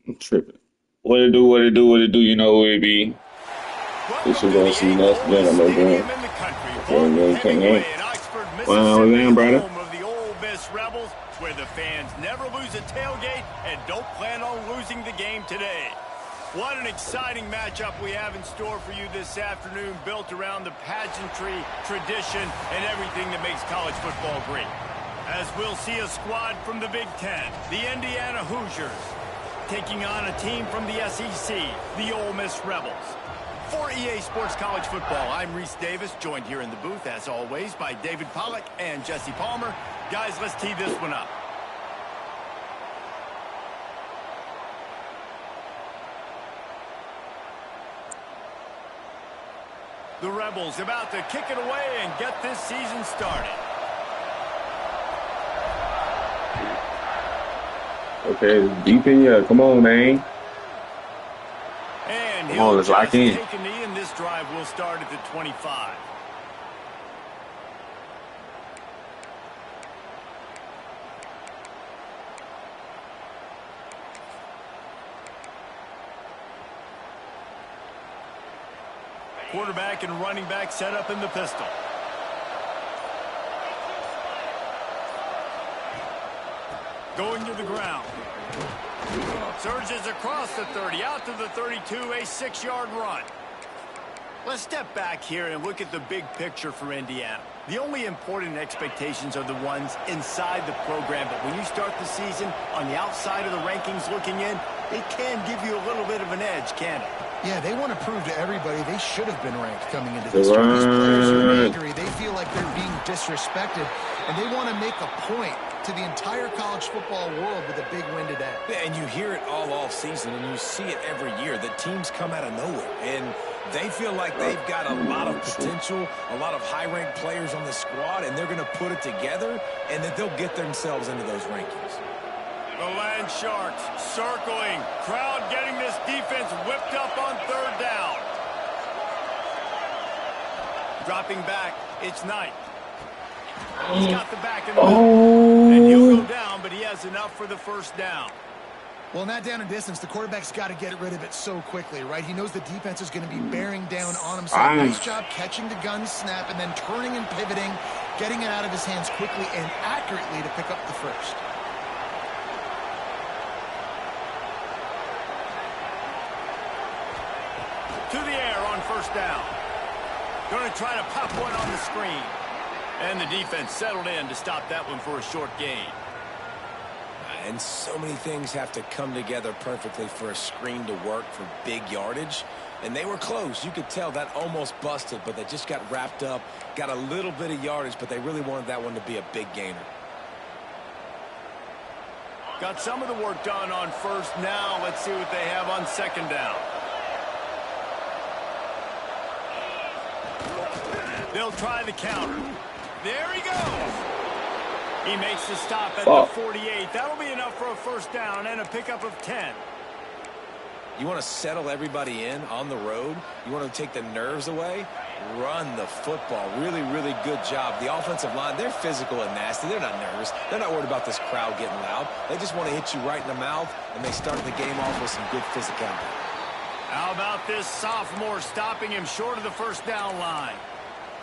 I'm tripping. What it do, what it do, what it do, you know who it be. This Welcome is to gonna the see 8th nothing better, oldest no gun. stadium in the country, Gang, Vaughn gang, gang, gang. Hemingway in Oxford, Well, what's Mississippi, that, brother? home of the Ole Miss Rebels, where the fans never lose a tailgate and don't plan on losing the game today. What an exciting matchup we have in store for you this afternoon, built around the pageantry, tradition, and everything that makes college football great. As we'll see a squad from the Big Ten, the Indiana Hoosiers, taking on a team from the SEC, the Ole Miss Rebels. For EA Sports College Football, I'm Reese Davis, joined here in the booth, as always, by David Pollack and Jesse Palmer. Guys, let's tee this one up. The Rebels about to kick it away and get this season started. Okay, deep in here. Come on, man. And Come on, let's lock in. take a knee, and this drive will start at the 25. Quarterback and running back set up in the pistol. Going to the ground. Surges across the 30, out to the 32, a 6-yard run. Let's step back here and look at the big picture for Indiana. The only important expectations are the ones inside the program, but when you start the season on the outside of the rankings looking in, it can give you a little bit of an edge, can it? Yeah, they want to prove to everybody they should have been ranked coming into this year. These players are angry. They feel like they're being disrespected, and they want to make a point to the entire college football world with a big win today. Yeah, and you hear it all off season, and you see it every year. The teams come out of nowhere, and they feel like they've got a lot of potential, a lot of high-ranked players on the squad, and they're going to put it together, and that they'll get themselves into those rankings. The Land Sharks circling. Crowd getting this defense whipped up on third down. Dropping back, it's Knight. He's got the back in the middle. And he'll go down, but he has enough for the first down. Well, in that down and distance, the quarterback's got to get rid of it so quickly, right? He knows the defense is going to be bearing down on him. So nice job catching the gun snap and then turning and pivoting, getting it out of his hands quickly and accurately to pick up the first. To the air on first down. Going to try to pop one on the screen. And the defense settled in to stop that one for a short gain. And so many things have to come together perfectly for a screen to work for big yardage. And they were close. You could tell that almost busted, but they just got wrapped up, got a little bit of yardage, but they really wanted that one to be a big gainer. Got some of the work done on first. Now let's see what they have on second down. They'll try the counter. There he goes. He makes the stop at the 48. That'll be enough for a first down and a pickup of 10. You want to settle everybody in on the road? You want to take the nerves away? Run the football. Really, really good job. The offensive line, they're physical and nasty. They're not nervous. They're not worried about this crowd getting loud. They just want to hit you right in the mouth, and they start the game off with some good physicality. How about this sophomore stopping him short of the first down line?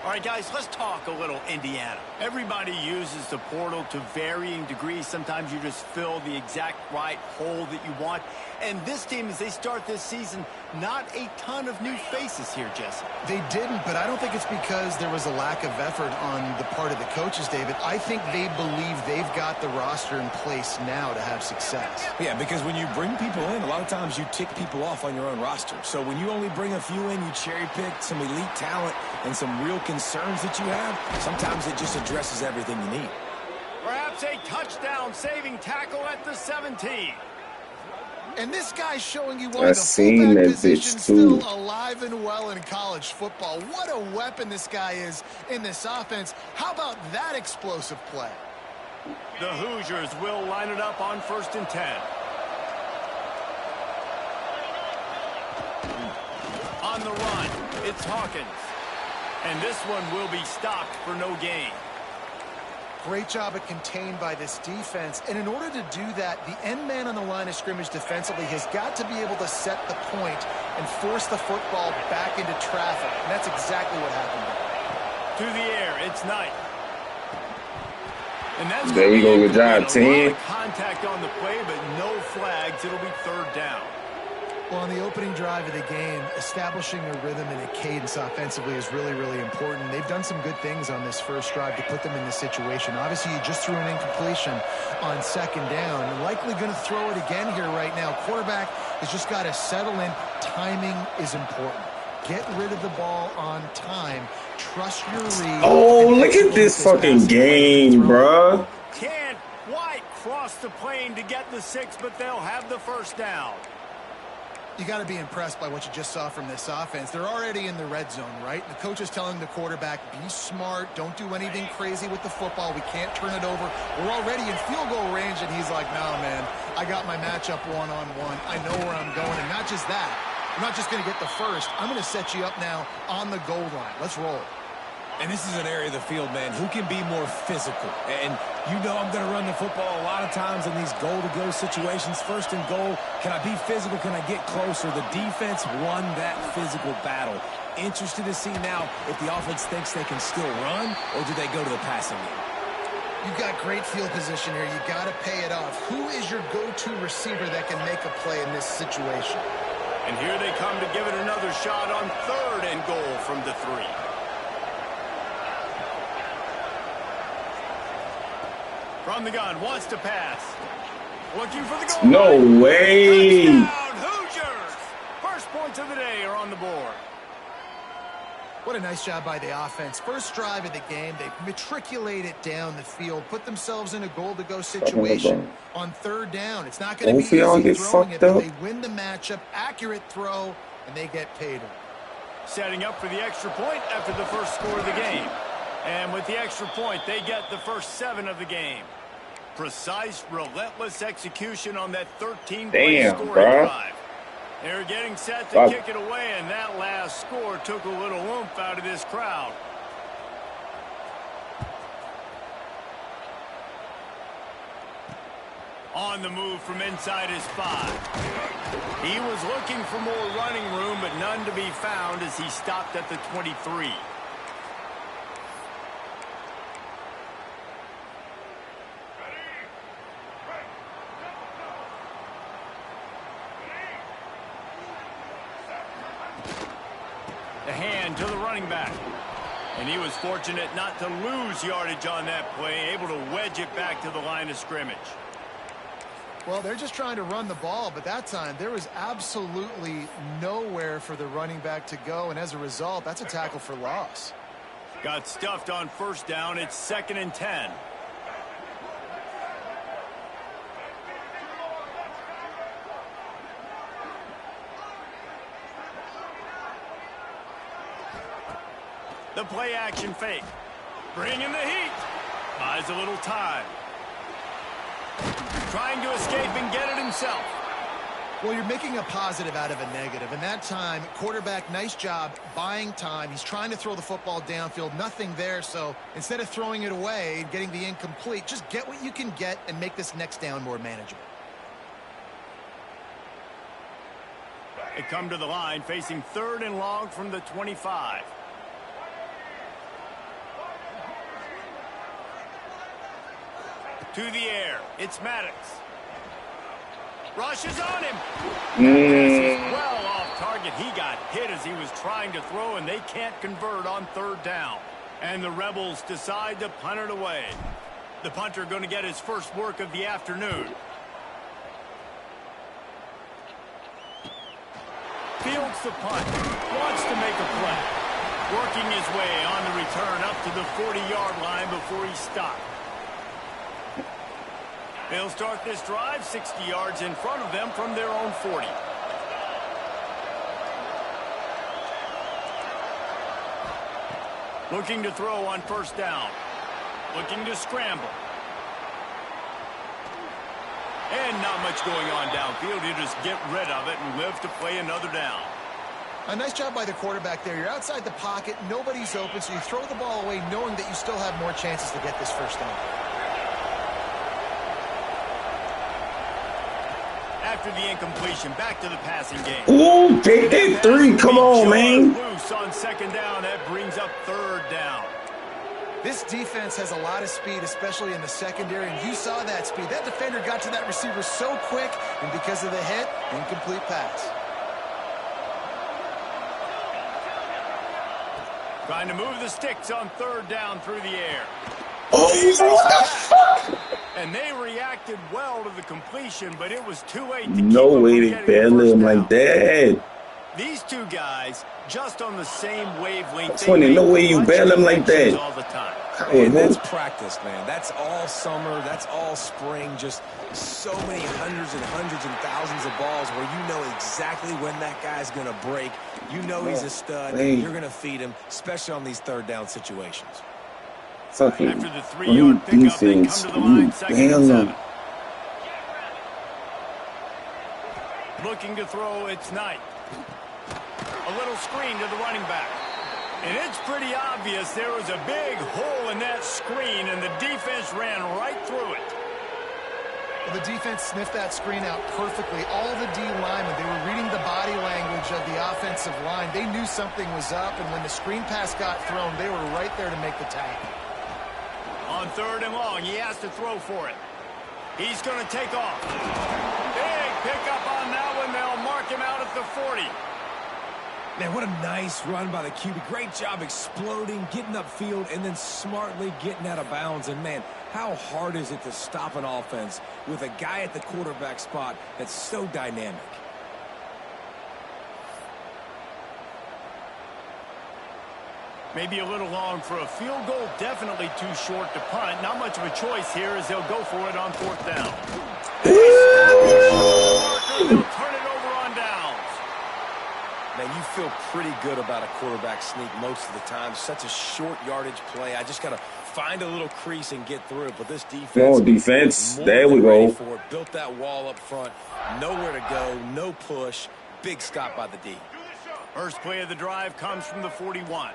All right, guys, let's talk a little Indiana. Everybody uses the portal to varying degrees. Sometimes you just fill the exact right hole that you want. And this team, as they start this season, not a ton of new faces here, Jesse. They didn't, but I don't think it's because there was a lack of effort on the part of the coaches, David. I think they believe they've got the roster in place now to have success. Yeah, because when you bring people in, a lot of times you tick people off on your own roster. So when you only bring a few in, you cherry pick some elite talent and some real concerns that you have, sometimes it just addresses everything you need. Perhaps a touchdown-saving tackle at the 17. And this guy's showing you why the fullback position's still alive and well in college football. What a weapon this guy is in this offense. How about that explosive play? The Hoosiers will line it up on 1st and 10. On the run, it's Hawkins. And this one will be stopped for no gain. Great job at contained by this defense. And in order to do that, the end man on the line of scrimmage defensively has got to be able to set the point and force the football back into traffic. And that's exactly what happened there. To the air, it's Knight. And that's there we go. Good job, 10. Contact on the play, but no flags. It'll be third down. Well, on the opening drive of the game, establishing a rhythm and a cadence offensively is really, really important. They've done some good things on this first drive to put them in this situation. Obviously, you just threw an incompletion on second down. You're likely going to throw it again here right now. Quarterback has just got to settle in. Timing is important. Get rid of the ball on time. Trust your read. Oh, look at this fucking game, bruh. Can't quite cross the plane to get the 6, but they'll have the first down. You got to be impressed by what you just saw from this offense. They're already in the red zone, right? The coach is telling the quarterback, be smart, don't do anything crazy with the football. We can't turn it over. We're already in field goal range, and he's like, no, man, I got my matchup one-on-one. I know where I'm going, and not just that. I'm not just going to get the first. I'm going to set you up now on the goal line. Let's roll. And this is an area of the field, man, who can be more physical. And you know I'm going to run the football a lot of times in these goal-to-go situations. First and goal, can I be physical? Can I get closer? The defense won that physical battle. Interested to see now if the offense thinks they can still run, or do they go to the passing game? You've got great field position here. You got to pay it off. Who is your go-to receiver that can make a play in this situation? And here they come to give it another shot on third and goal from the 3. From the gun, wants to pass. Looking for the goal. No way. Touchdown, Hoosiers. First points of the day are on the board. What a nice job by the offense. First drive of the game, they matriculate it down the field, put themselves in a goal-to-go situation on third down. It's not going to be easy throwing it, but they win the matchup, accurate throw, and they get paid. Setting up for the extra point after the first score of the game. And with the extra point, they get the first 7 of the game. Precise, relentless execution on that 13-play scoring drive. They're getting set to kick it away, and that last score took a little oomph out of this crowd. On the move from inside his 5. He was looking for more running room, but none to be found as he stopped at the 23. The hand to the running back. And he was fortunate not to lose yardage on that play, able to wedge it back to the line of scrimmage. Well, they're just trying to run the ball, but that time there was absolutely nowhere for the running back to go, and as a result, that's a tackle for loss. Got stuffed on first down. It's 2nd and 10. The play action fake. Bringing the heat. Buys a little time. Trying to escape and get it himself. Well, you're making a positive out of a negative. And that time, quarterback, nice job buying time. He's trying to throw the football downfield. Nothing there. So instead of throwing it away and getting the incomplete, just get what you can get and make this next down more manageable. They come to the line facing 3rd and long from the 25. To the air. It's Maddox. Rushes on him. This is well off target. He got hit as he was trying to throw, and they can't convert on 3rd down. And the Rebels decide to punt it away. The punter going to get his first work of the afternoon. Fields the punt. Wants to make a play. Working his way on the return up to the 40-yard line before he stopped. They'll start this drive 60 yards in front of them from their own 40. Looking to throw on first down. Looking to scramble. And not much going on downfield. You just get rid of it and live to play another down. A nice job by the quarterback there. You're outside the pocket, nobody's open, so you throw the ball away knowing that you still have more chances to get this first down. After the incompletion, back to the passing game. Ooh, take that 3. Come on, man. Loose on second down. That brings up third down. This defense has a lot of speed, especially in the secondary, and you saw that speed. That defender got to that receiver so quick, and because of the hit, incomplete pass. Trying to move the sticks on third down through the air. Oh, what the fuck? And they reacted well to the completion, but it was too late to No way they barely him like that. These two guys just on the same wavelength. That's funny. No way you bail him like that. All the time. And that's practice, man. That's all summer. That's all spring. Just so many hundreds and thousands of balls where you know exactly when that guy's going to break. You know he's a stud. You're going to feed him, especially on these third down situations. Fucking after the 3-yard pickup, they come to the line, second and 7. Looking to throw, it's Knight. A little screen to the running back. And it's pretty obvious there was a big hole in that screen, and the defense ran right through it. Well, the defense sniffed that screen out perfectly. All the D linemen, they were reading the body language of the offensive line. They knew something was up, and when the screen pass got thrown, they were right there to make the tackle. On third and long, he has to throw for it. He's going to take off. Big pickup on that one. They'll mark him out at the 40. Man, what a nice run by the QB. Great job exploding, getting upfield, and then smartly getting out of bounds. And, man, how hard is it to stop an offense with a guy at the quarterback spot that's so dynamic? Maybe a little long for a field goal. Definitely too short to punt. Not much of a choice here as they'll go for it on fourth down. They'll turn it over on downs. Man, you feel pretty good about a quarterback sneak most of the time. Such a short yardage play. I just got to find a little crease and get through it. But this defense. Oh, defense. There we go. For it. Built that wall up front. Nowhere to go. No push. Big stop by the D. First play of the drive comes from the 41.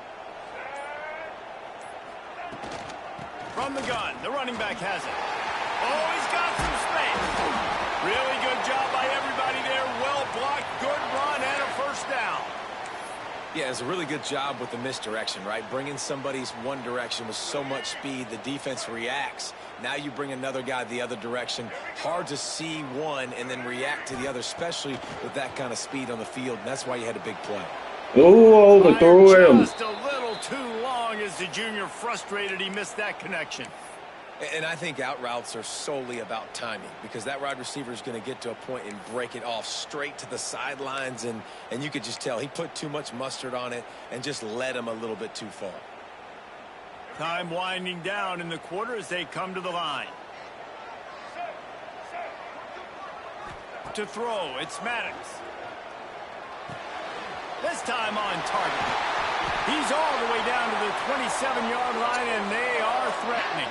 From the gun, the running back has it. Oh, he's got some space. Really good job by everybody there. Well blocked, good run, and a first down. Yeah, it's a really good job with the misdirection, right? Bringing somebody's one direction with so much speed, the defense reacts. Now you bring another guy the other direction. Hard to see one and then react to the other, especially with that kind of speed on the field. And that's why you had a big play. Oh, overthrew him. Just a little too long as the junior frustrated. He missed that connection. And I think out routes are solely about timing because that wide receiver is going to get to a point and break it off straight to the sidelines. And you could just tell he put too much mustard on it and just led him a little bit too far. Time winding down in the quarter as they come to the line. To throw, it's Maddox. This time on target. He's all the way down to the 27-yard line, and they are threatening.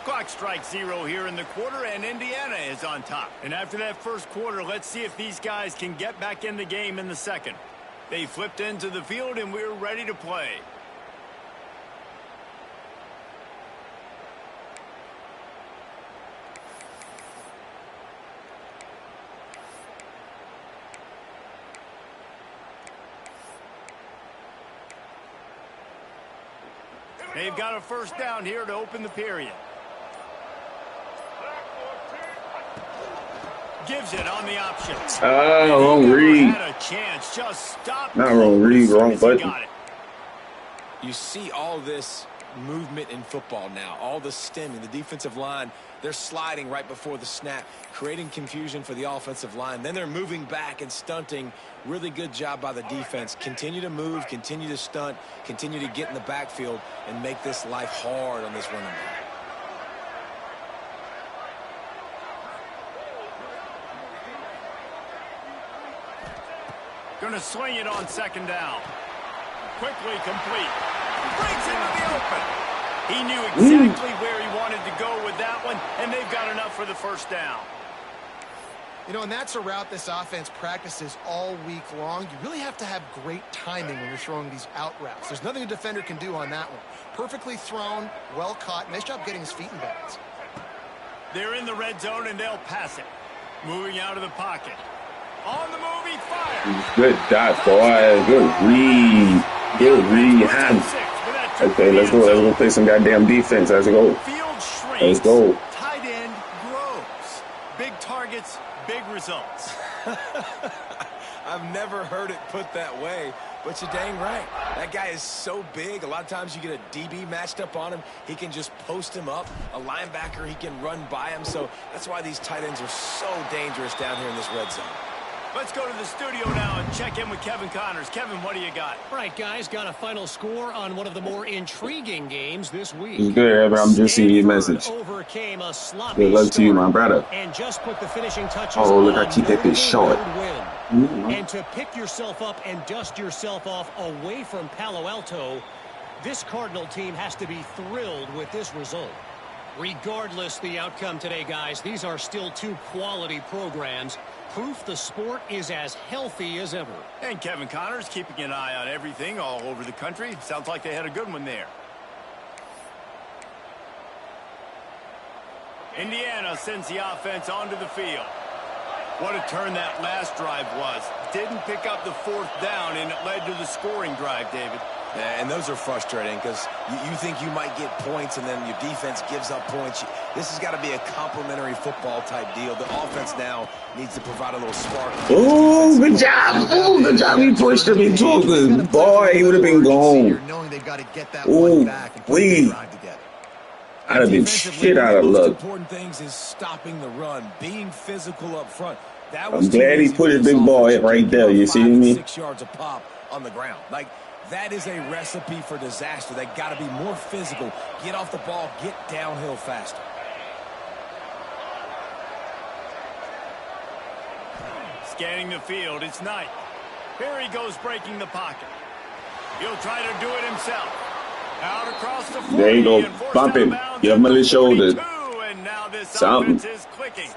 Clock strikes 0 here in the quarter, and Indiana is on top. And after that first quarter, let's see if these guys can get back in the game in the second. They flipped into the field, and we're ready to play. They've got a first down here to open the period. Gives it on the option. Wrong read. Had a chance. Just stop. Not wrong read, wrong button. You see all this movement in football now, all the stemming, the defensive line, they're sliding right before the snap, creating confusion for the offensive line. Then they're moving back and stunting. Really good job by the defense. Continue to move, continue to stunt, continue to get in the backfield and make this life hard on this running back. Going to swing it on second down. Quickly complete. Breaks into the open. He knew exactly where he wanted to go with that one, and they've got enough for the first down. You know, and that's a route this offense practices all week long. You really have to have great timing when you're throwing these out routes. There's nothing a defender can do on that one. Perfectly thrown, well caught. Nice job getting his feet in bounds. They're in the red zone, and they'll pass it. Moving out of the pocket. On the move, he fires. Good dot, boy. Good read. Good read. Okay, let's go. Let's go play some goddamn defense. Let's go. Field shrinks. Let's go. Tight end grows. Big targets, big results. I've never heard it put that way, but you're dang right. That guy is so big. A lot of times you get a DB matched up on him. He can just post him up. A linebacker, he can run by him. So that's why these tight ends are so dangerous down here in this red zone. Let's go to the studio now and check in with Kevin Connors. Kevin, what do you got? All right, guys, got a final score on one of the more intriguing games this week. It's good, Evan. I'm just seeing your message. Overcame a sloppy Good luck to you, my brother. And just put the finishing touches Oh, look, I on keep that bitch short. And to pick yourself up and dust yourself off away from Palo Alto, this Cardinal team has to be thrilled with this result. Regardless the outcome today, guys, these are still two quality programs. Proof the sport is as healthy as ever. And Kevin Connors keeping an eye on everything all over the country. Sounds like they had a good one there. Indiana sends the offense onto the field. What a turn that last drive was. Didn't pick up the fourth down, and it led to the scoring drive, David. Yeah, and those are frustrating because you think you might get points and then your defense gives up points. This has got to be a complementary football type deal. The offense now needs to provide a little spark. Oh, good job. Oh, good job. He pushed him into a good boy. He would have been gone. Knowing they've got to get that one back and put the drive together. I'd have been shit out of luck. Important things is stopping the run, being physical up front. I'm glad he put his big boy right there. You see me? 6 yards a pop on the ground. Like, that is a recipe for disaster. They got to be more physical. Get off the ball. Get downhill faster. Scanning the field. It's Knight. Here he goes breaking the pocket. He'll try to do it himself. Out across the 40. There you go. Bump him. Give him a little shoulder. And now this Something. offense is clicking.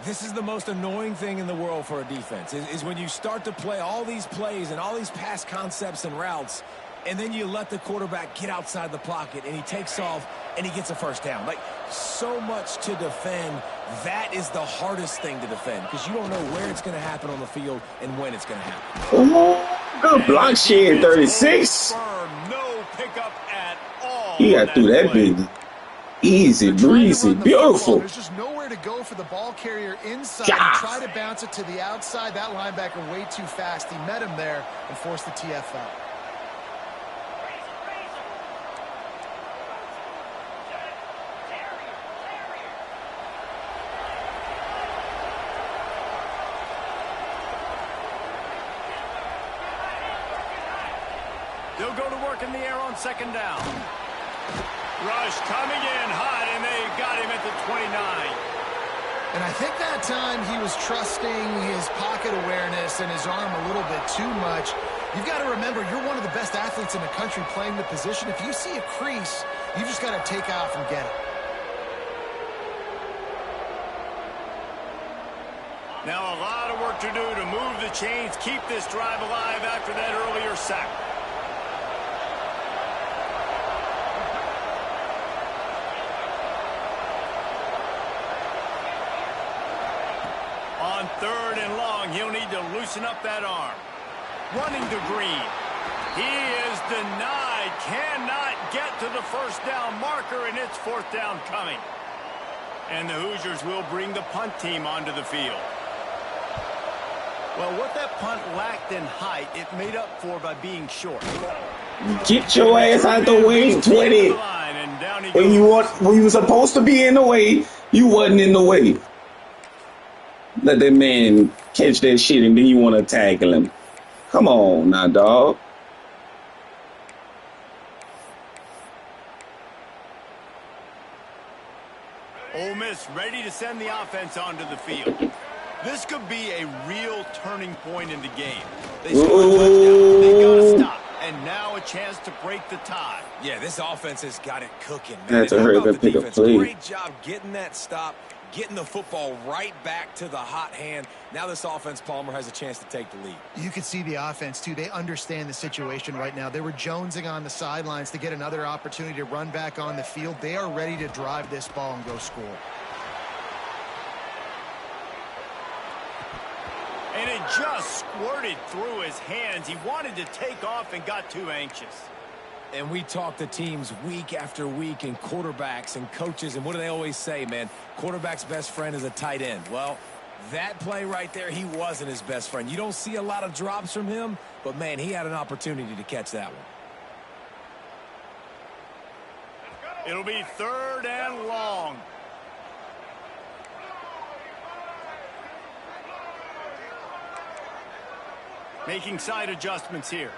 This is the most annoying thing in the world for a defense, is when you start to play all these plays and all these pass concepts and routes, and then you let the quarterback get outside the pocket, and he takes off, and he gets a first down. Like, so much to defend. That is the hardest thing to defend because you don't know where it's going to happen on the field and when it's going to happen. Oh, good block shit, 36. No pickup at all. He got through that big. Easy, breezy, beautiful. There's just nowhere to go for the ball carrier inside. He tried to bounce it to the outside. That linebacker way too fast. He met him there and forced the TFL. They'll go to work in the air on second down. Rush coming in hot, and they got him at the 29. And I think that time he was trusting his pocket awareness and his arm a little bit too much. You've got to remember, you're one of the best athletes in the country playing the position. If you see a crease, you just got to take off and get it. Now a lot of work to do to move the chains, keep this drive alive after that earlier sack. On third and long, he'll need to loosen up that arm. Running to Green. He is denied. Cannot get to the first down marker, and it's fourth down coming. And the Hoosiers will bring the punt team onto the field. Well, what that punt lacked in height, it made up for by being short. Get your ass out the way, 20. When you were supposed to be in the way, you wasn't in the way. Let that man catch that shit, and then you want to tackle him. Come on now, dog. Ole Miss ready to send the offense onto the field. This could be a real turning point in the game. They scored a touchdown. They got to stop. And now a chance to break the tie. Yeah, this offense has got it cooking, man. That's a hurry up and pick up play. Great job getting that stop, getting the football right back to the hot hand. Now this offense, Palmer, has a chance to take the lead. You can see the offense, too. They understand the situation right now. They were jonesing on the sidelines to get another opportunity to run back on the field. They are ready to drive this ball and go score. And it just squirted through his hands. He wanted to take off and got too anxious. And we talk to teams week after week and quarterbacks and coaches, and what do they always say, man? Quarterback's best friend is a tight end. Well, that play right there, he wasn't his best friend. You don't see a lot of drops from him, but, man, he had an opportunity to catch that one. It'll be 3rd and long. Making side adjustments here.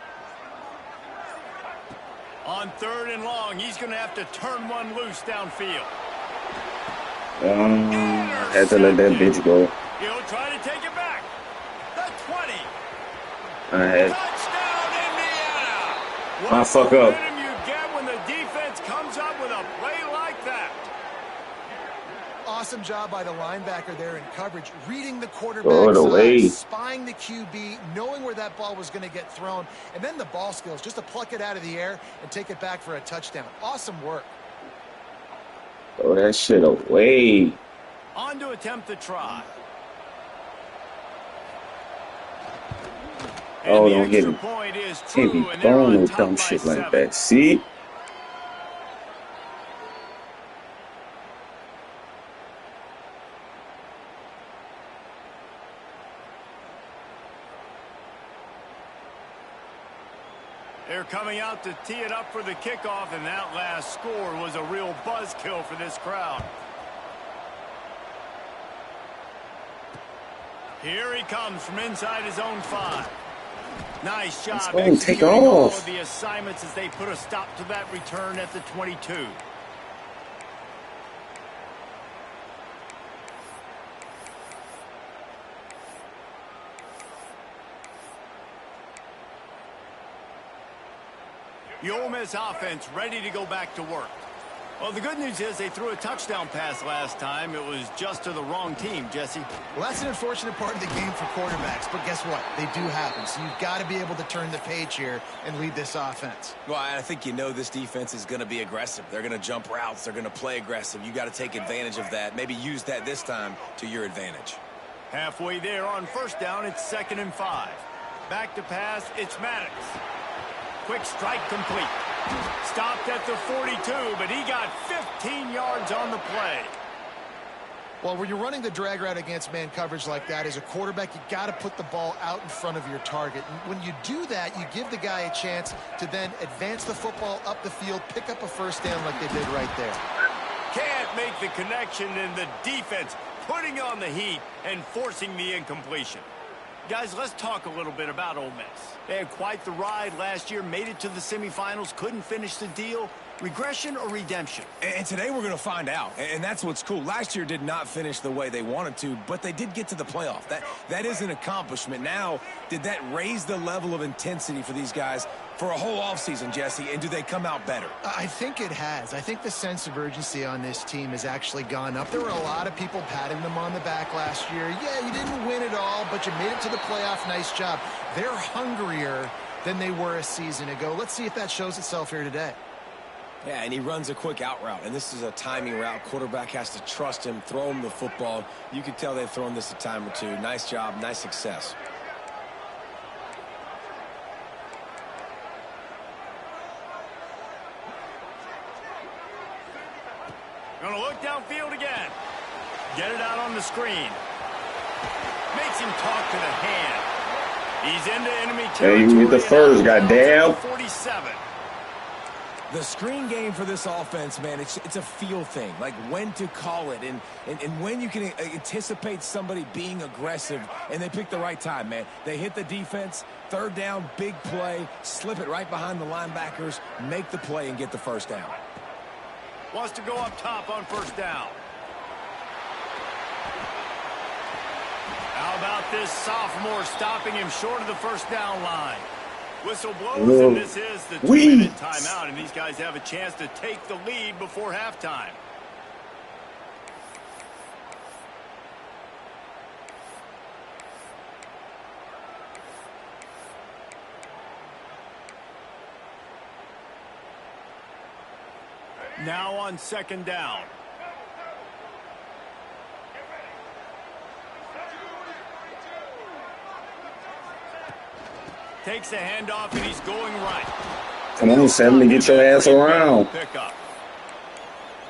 On 3rd and long, he's going to have to turn one loose downfield. Had to let that bitch go. He'll try to take it back. The 20. Touchdown, Indiana. My fuck up. What you get when the defense comes up with a play like that? Awesome job by the linebacker there in coverage, reading the quarterback, spying the QB, knowing where that ball was going to get thrown, and then the ball skills just to pluck it out of the air and take it back for a touchdown. Awesome work. Throw that shit away. On to attempt the try. Oh, and don't hit him. Point is Can't be true, and throwing no dumb shit like that. See? They're coming out to tee it up for the kickoff, and that last score was a real buzzkill for this crowd. Here he comes from inside his own 5. Nice job executing all of the assignments as they put a stop to that return at the 22. The Ole Miss offense ready to go back to work. Well, the good news is they threw a touchdown pass last time. It was just to the wrong team, Jesse. Well, that's an unfortunate part of the game for quarterbacks, but guess what? They do happen, so you've got to be able to turn the page here and lead this offense. Well, I think you know this defense is going to be aggressive. They're going to jump routes. They're going to play aggressive. You got to take advantage of that. Maybe use that this time to your advantage. Halfway there on 1st down, it's 2nd and 5. Back to pass, it's Maddox. Quick strike complete. Stopped at the 42, but he got 15 yards on the play. Well, when you're running the drag route against man coverage like that, as a quarterback, you got to put the ball out in front of your target. And when you do that, you give the guy a chance to then advance the football up the field, pick up a 1st down like they did right there. Can't make the connection, and the defense putting on the heat and forcing the incompletion. Guys, let's talk a little bit about Ole Miss. They had quite the ride last year, made it to the semifinals, couldn't finish the deal. Regression or redemption? And today we're going to find out, and that's what's cool. Last year did not finish the way they wanted to, but they did get to the playoff. That is an accomplishment. Now, did that raise the level of intensity for these guys for a whole offseason, Jesse, and do they come out better? I think it has. I think the sense of urgency on this team has actually gone up. There were a lot of people patting them on the back last year. Yeah, you didn't win it all, but you made it to the playoff. Nice job. They're hungrier than they were a season ago. Let's see if that shows itself here today. Yeah, and he runs a quick out route, and this is a timing route. Quarterback has to trust him, throw him the football. You can tell they've thrown this a time or two. Nice job, nice success. Gonna look downfield again. Get it out on the screen. Makes him talk to the hand. He's into enemy territory. Hey, you get the first, goddamn. 47. The screen game for this offense, man, it's a feel thing, like when to call it and when you can anticipate somebody being aggressive, and they pick the right time, man. They hit the defense, 3rd down, big play, slip it right behind the linebackers, make the play and get the 1st down. Wants to go up top on 1st down. How about this sophomore stopping him short of the 1st down line? Whistle blows, and this is the 2-minute timeout, and these guys have a chance to take the lead before halftime. Now on second down. Takes the handoff, and he's going right. Come on, Sam, to get your ass around.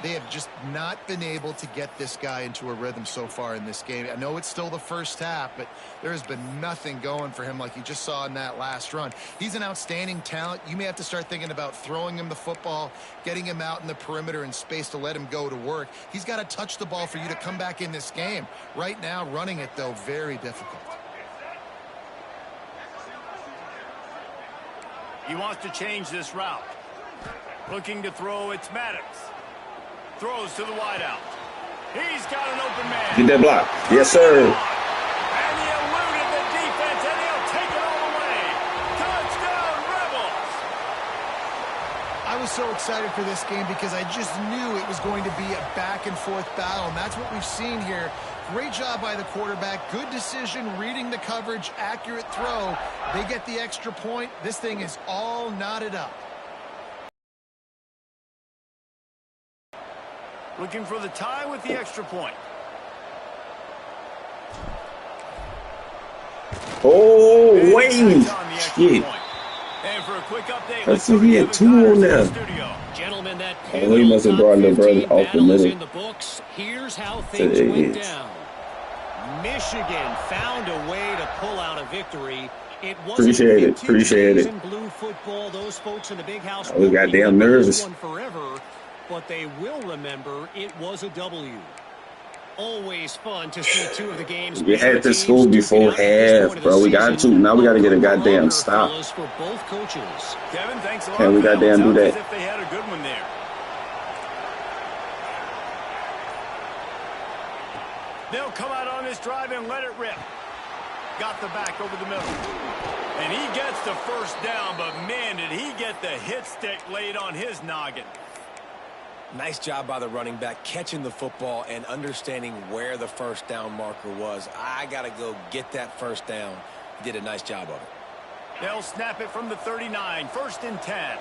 They have just not been able to get this guy into a rhythm so far in this game. I know it's still the first half, but there has been nothing going for him like you just saw in that last run. He's an outstanding talent. You may have to start thinking about throwing him the football, getting him out in the perimeter in space to let him go to work. He's got to touch the ball for you to come back in this game. Right now, running it, though, very difficult. He wants to change this route. Looking to throw, it's Maddox. Throws to the wideout. He's got an open man. Get that block. Yes, sir. And he eluded the defense, and he'll take it all the way. Touchdown, Rebels. I was so excited for this game because I just knew it was going to be a back-and-forth battle, and that's what we've seen here. Great job by the quarterback. Good decision, reading the coverage, accurate throw. They get the extra point. This thing is all knotted up. Looking for the tie with the extra point. Oh, wait. Shit. And for a quick update, let's see, he had 2 on there. Gentlemen, that oh, he must have brought little brother off the middle. In the books. Here's how things went down. Michigan found a way to pull out a victory. It appreciate it. Blue football, those folks in the big house. I was goddamn nervous. Forever, but they will remember it was a W. Always fun to see 2 of the games. We had to score before half, bro. We got to. Now we got to get a goddamn stop. For both coaches. Kevin, thanks a lot. Can we goddamn do that? If they had a good one there. They'll come out on this drive and let it rip. Got the back over the middle. And he gets the first down, but man, did he get the hit stick laid on his noggin. Nice job by the running back, catching the football and understanding where the first down marker was. I got to go get that first down. He did a nice job of it. They'll snap it from the 39, 1st and 10.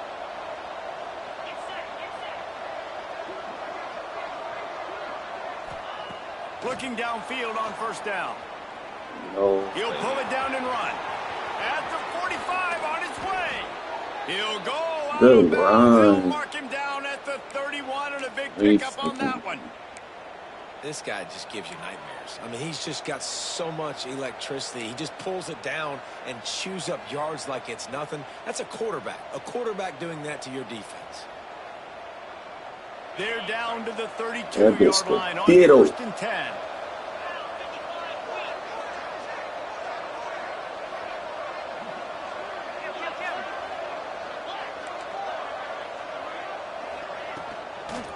Looking downfield on first down. No. He'll pull it down and run. At the 45 on his way. He'll go out of bounds. They'll mark him down at the 31 and a big pickup on that one. This guy just gives you nightmares. I mean, he's just got so much electricity. He just pulls it down and chews up yards like it's nothing. That's a quarterback. A quarterback doing that to your defense. They're down to the 32-yard line on 1st and 10.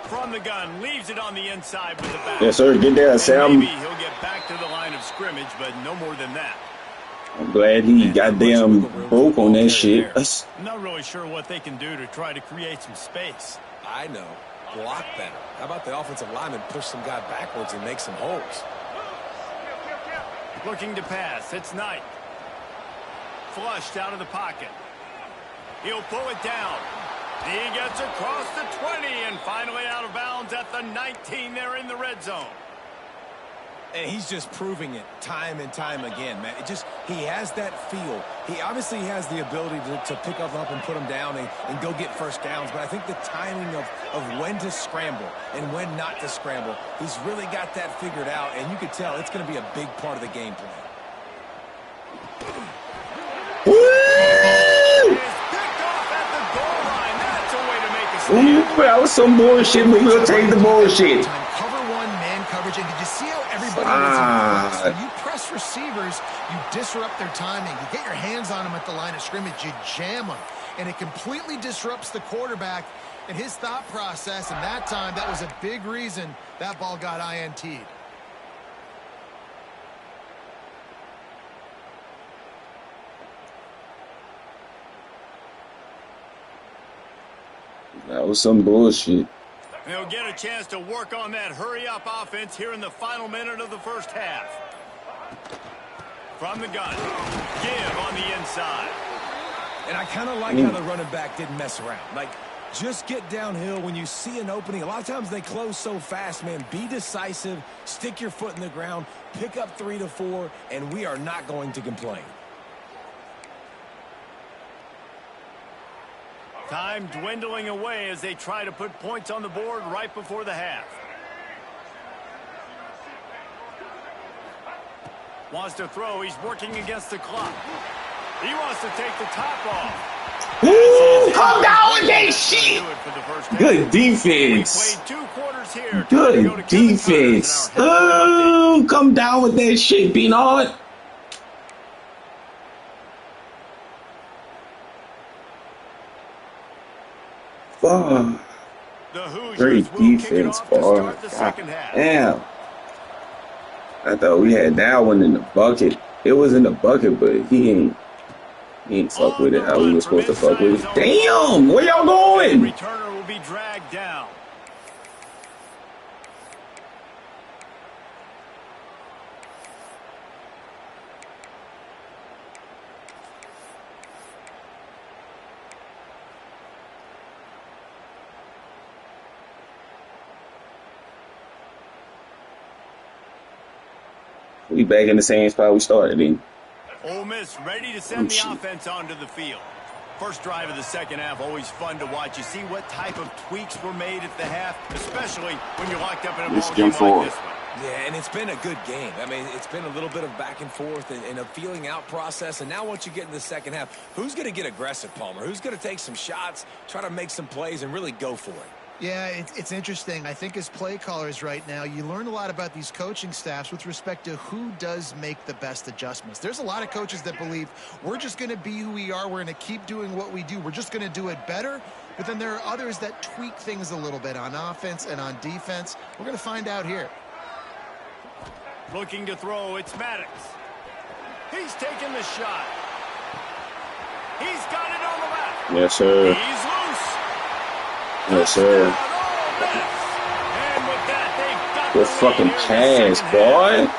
From the gun, leaves it on the inside with the back. Yes, sir. Get there, Sam. Maybe he'll get back to the line of scrimmage, but no more than that. I'm glad he goddamn broke on that shit. I'm not really sure what they can do to try to create some space. I know. Block better. How about the offensive lineman push some guy backwards and make some holes? Looking to pass. It's Knight. Flushed out of the pocket. He'll pull it down. He gets across the 20 and finally out of bounds at the 19 there in the red zone. And he's just proving it time and time again, man. He has that feel. He obviously has the ability to pick up and put him down and go get first downs. But I think the timing of when to scramble and when not to scramble, he's really got that figured out. And you can tell it's going to be a big part of the game plan. Ooh, that was some bullshit, but we'll take the bullshit. Cover 1, man coverage, and did you see how everybody was impressed? When you press receivers, you disrupt their timing. You get your hands on them at the line of scrimmage, you jam them, and it completely disrupts the quarterback and his thought process, and that time, that was a big reason that ball got INT'd. That was some bullshit. They'll get a chance to work on that hurry-up offense here in the final minute of the first half. From the gun, give on the inside. And I kind of like how the running back didn't mess around. Like, just get downhill when you see an opening. A lot of times they close so fast, man. Be decisive, stick your foot in the ground, pick up 3 to 4, and we are not going to complain. Time dwindling away as they try to put points on the board right before the half. Wants to throw. He's working against the clock. He wants to take the top off. Ooh, come down with that shit. Good defense. Good defense. Oh, come down with that shit, Beanard. Oh, great defense, boy. Damn. I thought we had that one in the bucket. It was in the bucket, but he ain't fuck with it how we were supposed to fuck with it. Damn, where y'all going? Returner will be dragged down. We back in the same spot we started in. Ole Miss ready to send the offense onto the field. First drive of the second half, always fun to watch. You see what type of tweaks were made at the half, especially when you're locked up in a ball game like this one. Yeah, and it's been a good game. I mean, it's been a little bit of back and forth and a feeling out process. And now once you get in the second half, who's going to get aggressive, Palmer? Who's going to take some shots, try to make some plays, and really go for it? Yeah, it's interesting. I think as play callers right now, you learn a lot about these coaching staffs with respect to who does make the best adjustments. There's a lot of coaches that believe we're just going to be who we are. We're going to keep doing what we do. We're just going to do it better. But then there are others that tweak things a little bit on offense and on defense. We're going to find out here. Looking to throw, it's Maddox. He's taking the shot. He's got it on the left. Yes, sir. He's loose. Yes, sir. Good fucking pass, boy.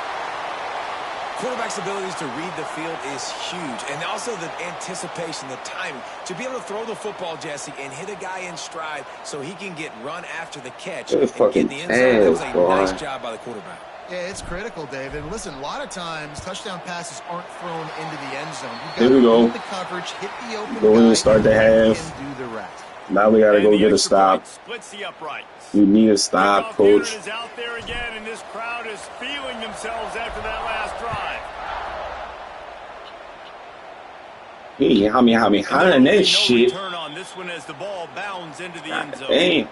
Quarterback's abilities to read the field is huge. And also the anticipation, the timing. To be able to throw the football, Jesse, and hit a guy in stride so he can get run after the catch. Good fucking the inside. That was a boy. nice job by the quarterback. Yeah, it's critical, David. And listen, a lot of times touchdown passes aren't thrown into the end zone. Here we go. The coverage, hit the open Go in and guy, start the half. and do the rest. Now we gotta go get a stop. Splits the uprights. You need a stop, coach. Is out there again, and this crowd is feeling themselves after that last drive. Hey, how me behind that shit. Return on this one as the ball bounds into the end zone. Damn.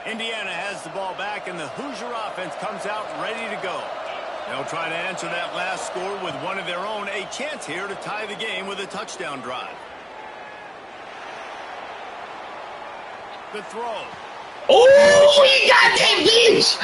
Indiana has the ball back, and the Hoosier offense comes out ready to go. They'll try to answer that last score with one of their own. A chance here to tie the game with a touchdown drive. The throw. Oh, he got that bitch!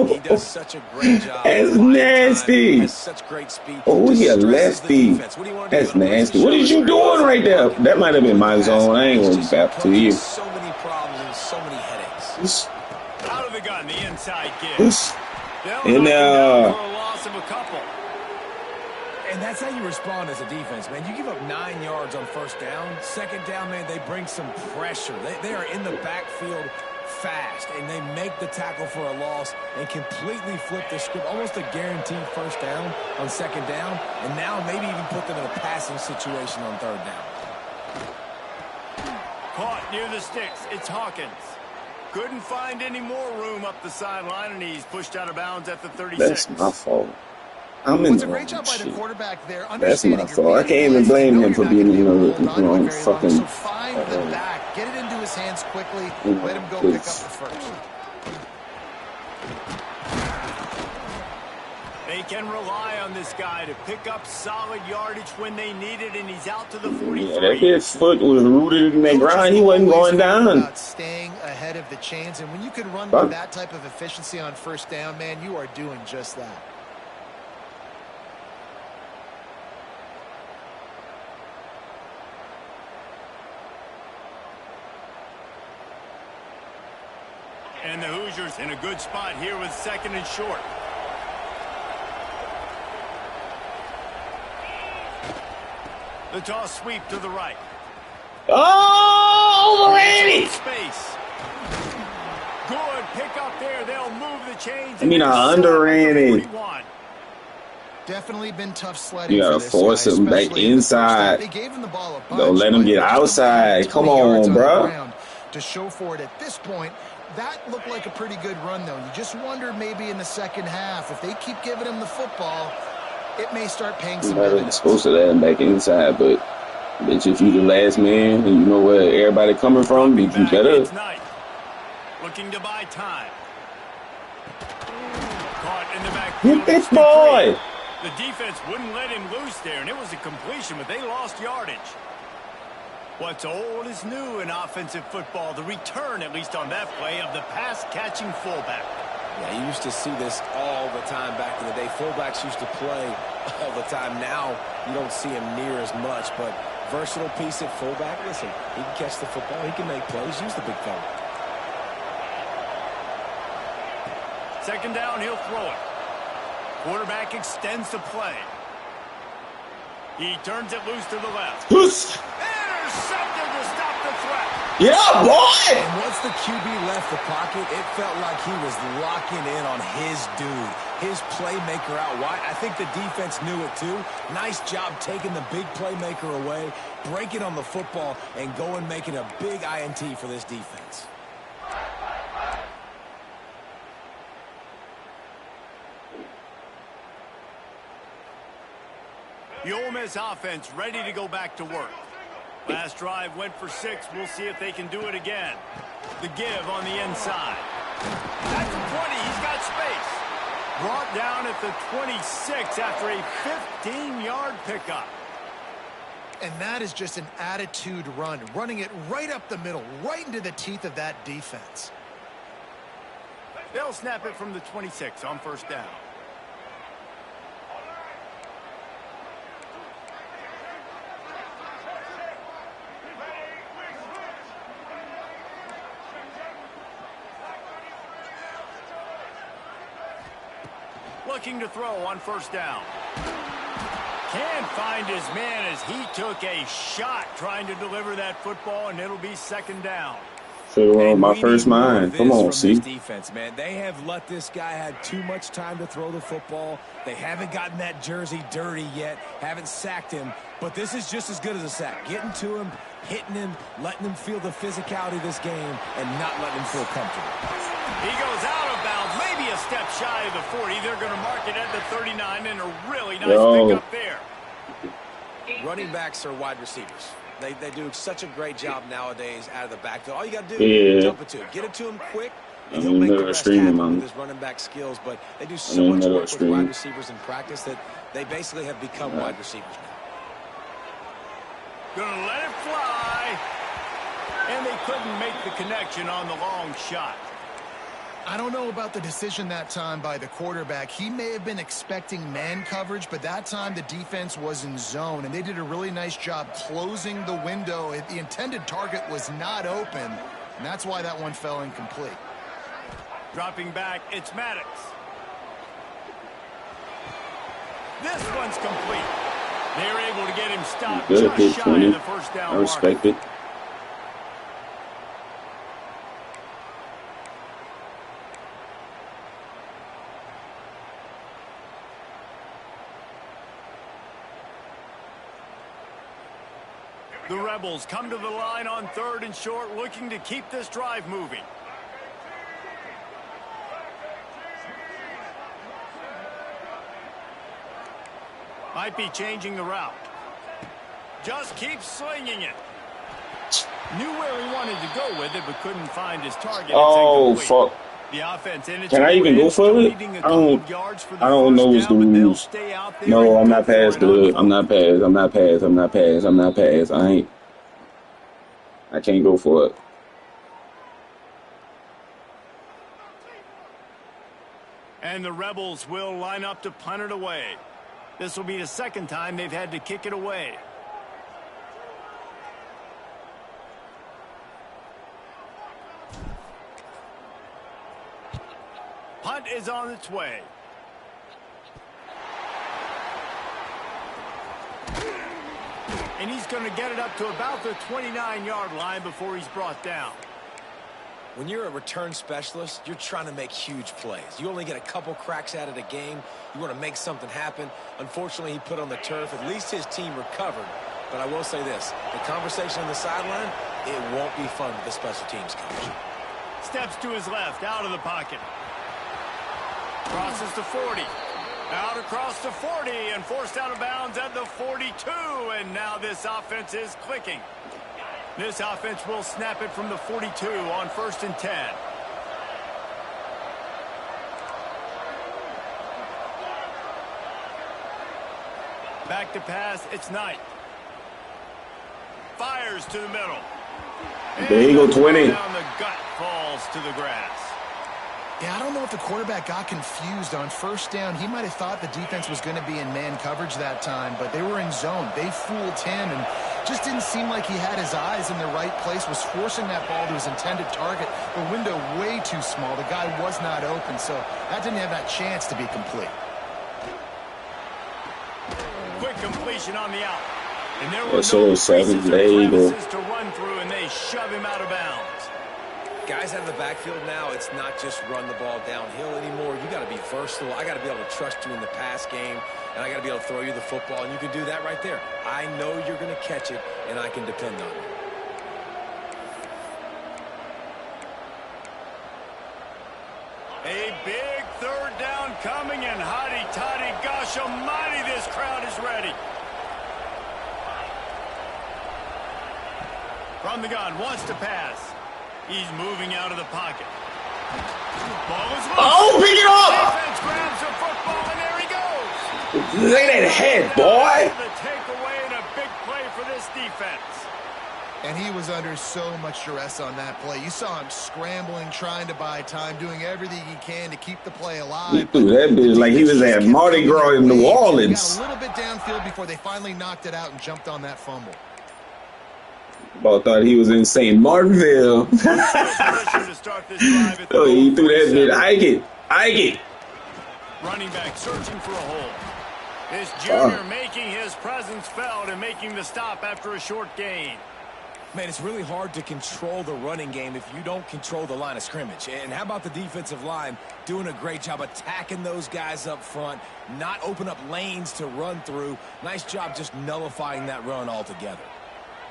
He does such a great job. That's nasty. Has such great speed. Oh, he a lefty. That's nasty. What is you doing right there? That might have been my zone. I ain't gonna back to you. So many problems and so many headaches. Out of the gun, the inside give. And for a loss of a couple. And that's how you respond as a defense, man. You give up 9 yards on first down. Second down, man, they bring some pressure. They are in the backfield fast, and they make the tackle for a loss and completely flip the script. Almost a guaranteed first down on second down, and now maybe even put them in a passing situation on third down. Caught near the sticks. It's Hawkins. Couldn't find any more room up the sideline, and he's pushed out of bounds at the 36. That's my fault. I'm in It's the a great job by shit. the quarterback there. That's my fault. I can't even blame him for being, fucking. So find the back, get it into his hands quickly, let him go pick up the first. They can rely on this guy to pick up solid yardage when they need it, and he's out to the 43. Yeah, that his foot was rooted in that ground. He wasn't going down. Staying ahead ahead of the chains. And when you can run with that type of efficiency on first down, man, you are doing just that. And the Hoosiers in a good spot here with 2nd and short. The toss sweep to the right. Oh, overrated! Space. Good pick up there. They'll move the chains. I mean, I underran it. Definitely been tough sledding. You gotta force him back inside. They gave him the ball a bunch, don't let him get outside. Come on, bro. To show for it at this point, that looked like a pretty good run, though. You just wondered maybe in the second half, if they keep giving him the football, it may start paying some dividends. Supposed to let him back inside, but bitch, if you the last man and you know where everybody coming from, you better. Looking to buy time. Caught in the backfield. Get this boy. The defense wouldn't let him loose there, and it was a completion, but they lost yardage. What's old is new in offensive football. The return, at least on that play, of the pass-catching fullback. Yeah, you used to see this all the time back in the day. Fullbacks used to play all the time. Now you don't see him near as much, but versatile piece at fullback. Listen, he can catch the football. He can make plays. Use the big fella. 2nd down, he'll throw it. Quarterback extends the play. He turns it loose to the left. Intercepted to stop the threat. Yeah, boy! And once the QB left the pocket, it felt like he was locking in on his dude, his playmaker out wide. I think the defense knew it too. Nice job taking the big playmaker away, breaking on the football, and going making a big INT for this defense. The Ole Miss offense ready to go back to work. Last drive went for 6. We'll see if they can do it again. The give on the inside. That's the 20. He's got space. Brought down at the 26 after a 15-yard pickup. And that is just an attitude run, running it right up the middle, right into the teeth of that defense. They'll snap it from the 26 on 1st down. Looking to throw on 1st down. Can't find his man as he took a shot trying to deliver that football, and it'll be 2nd down. Should have my first mind. Come on, see. Defense, man. They have let this guy have too much time to throw the football. They haven't gotten that jersey dirty yet, haven't sacked him, but this is just as good as a sack. Getting to him, hitting him, letting him feel the physicality of this game, and not letting him feel comfortable. He goes out of bounds, maybe a step shy of the 40. They're going to mark it at the 39, and a really nice pickup there. Running backs are wide receivers. They do such a great job nowadays out of the backfield. All you got to do is jump it to him. Get it to him quick, and he'll make the rest happen with his running back skills. But they do so much work with wide receivers in practice that they basically have become wide receivers now. Gonna let it fly. And they couldn't make the connection on the long shot. I don't know about the decision that time by the quarterback. He may have been expecting man coverage, but that time the defense was in zone, and they did a really nice job closing the window. The intended target was not open, and that's why that one fell incomplete. Dropping back, it's Maddox. This one's complete. They're able to get him stopped just shy of the 1st down. I respect it. The Rebels come to the line on 3rd and short, looking to keep this drive moving. Might be changing the route. Just keeps slinging it. Knew where he wanted to go with it, but couldn't find his target. Oh, fuck. The offense in its Can I even go for it? I don't know his rules. No, I'm not past good. I'm not past. I'm not past. I'm not past. I'm not past. I can't go for it. And the Rebels will line up to punt it away. This will be the second time they've had to kick it away. Punt is on its way. And he's going to get it up to about the 29-yard line before he's brought down. When you're a return specialist, you're trying to make huge plays. You only get a couple cracks at it a game. You want to make something happen. Unfortunately, he put on the turf. At least his team recovered. But I will say this, the conversation on the sideline, it won't be fun with the special teams coach. Steps to his left, out of the pocket. Crosses to 40. Out across to 40 and forced out of bounds at the 42. And now this offense is clicking. This offense will snap it from the 42 on 1st and 10. Back to pass, it's Knight. Fires to the middle. There you go, 20. Down the gut, falls to the grass. Yeah, I don't know if the quarterback got confused on 1st down. He might have thought the defense was going to be in man coverage that time, but they were in zone. They fooled him and just didn't seem like he had his eyes in the right place, was forcing that ball to his intended target. The window way too small. The guy was not open, so that didn't have that chance to be complete. Quick completion on the out. And there were no crevices to run through, and they shove him out of bounds. Guys out of the backfield now, it's not just run the ball downhill anymore. You got to be versatile. I got to be able to trust you in the pass game, and I got to be able to throw you the football, and you can do that right there. I know you're going to catch it, and I can depend on it. A big 3rd down coming, and hotty-toddy, gosh almighty, this crowd is ready. From the gun, wants to pass. He's moving out of the pocket. Ball is loose. Oh, pick it up! Defense grabs the football, and there he goes. Lay that head, boy. The takeaway and a big play for this defense. And he was under so much duress on that play. You saw him scrambling, trying to buy time, doing everything he can to keep the play alive. He threw that bitch like he was at Mardi Gras in New Orleans. He got a little bit downfield before they finally knocked it out and jumped on that fumble. Ball thought he was in St. Martinville. Oh, he threw that bitch. Ike it. Running back searching for a hole. This junior making his presence felt and making the stop after a short gain. Man, it's really hard to control the running game if you don't control the line of scrimmage. And how about the defensive line doing a great job attacking those guys up front, not open up lanes to run through. Nice job just nullifying that run altogether.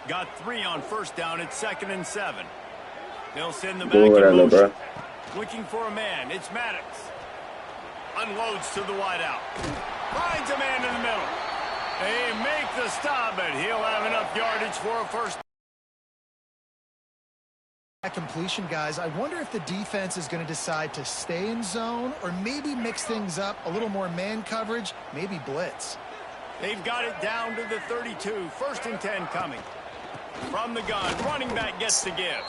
Got 3 on 1st down. It's 2nd and 7. They'll send the back in motion. Looking for a man. It's Maddox. Unloads to the wideout. Finds a man in the middle. They make the stop, but he'll have enough yardage for a 1st. That completion, guys, I wonder if the defense is going to decide to stay in zone or maybe mix things up, a little more man coverage, maybe blitz. They've got it down to the 32. 1st and 10 coming. From the gun, running back gets the give.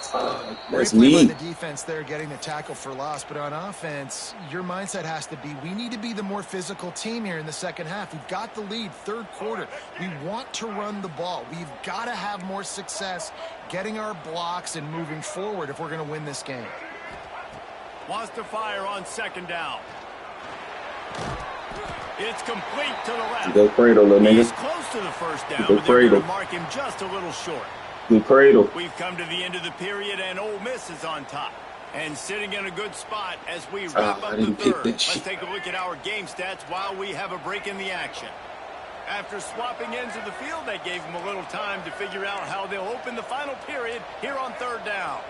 That's me. me. The defense there getting the tackle for loss, but on offense, your mindset has to be, we need to be the more physical team here in the second half. We've got the lead, 3rd quarter. We want to run the ball. We've got to have more success getting our blocks and moving forward if we're going to win this game. Wants to fire on 2nd down. It's complete to the left. Go cradle, little nigga. He's close to the 1st down, but they're going to mark him just a little short. Good cradle. We've come to the end of the period, and Ole Miss is on top. And sitting in a good spot as we wrap up the 3rd. Let's take a look at our game stats while we have a break in the action. After swapping ends of the field, they gave them a little time to figure out how they'll open the final period here on 3rd down.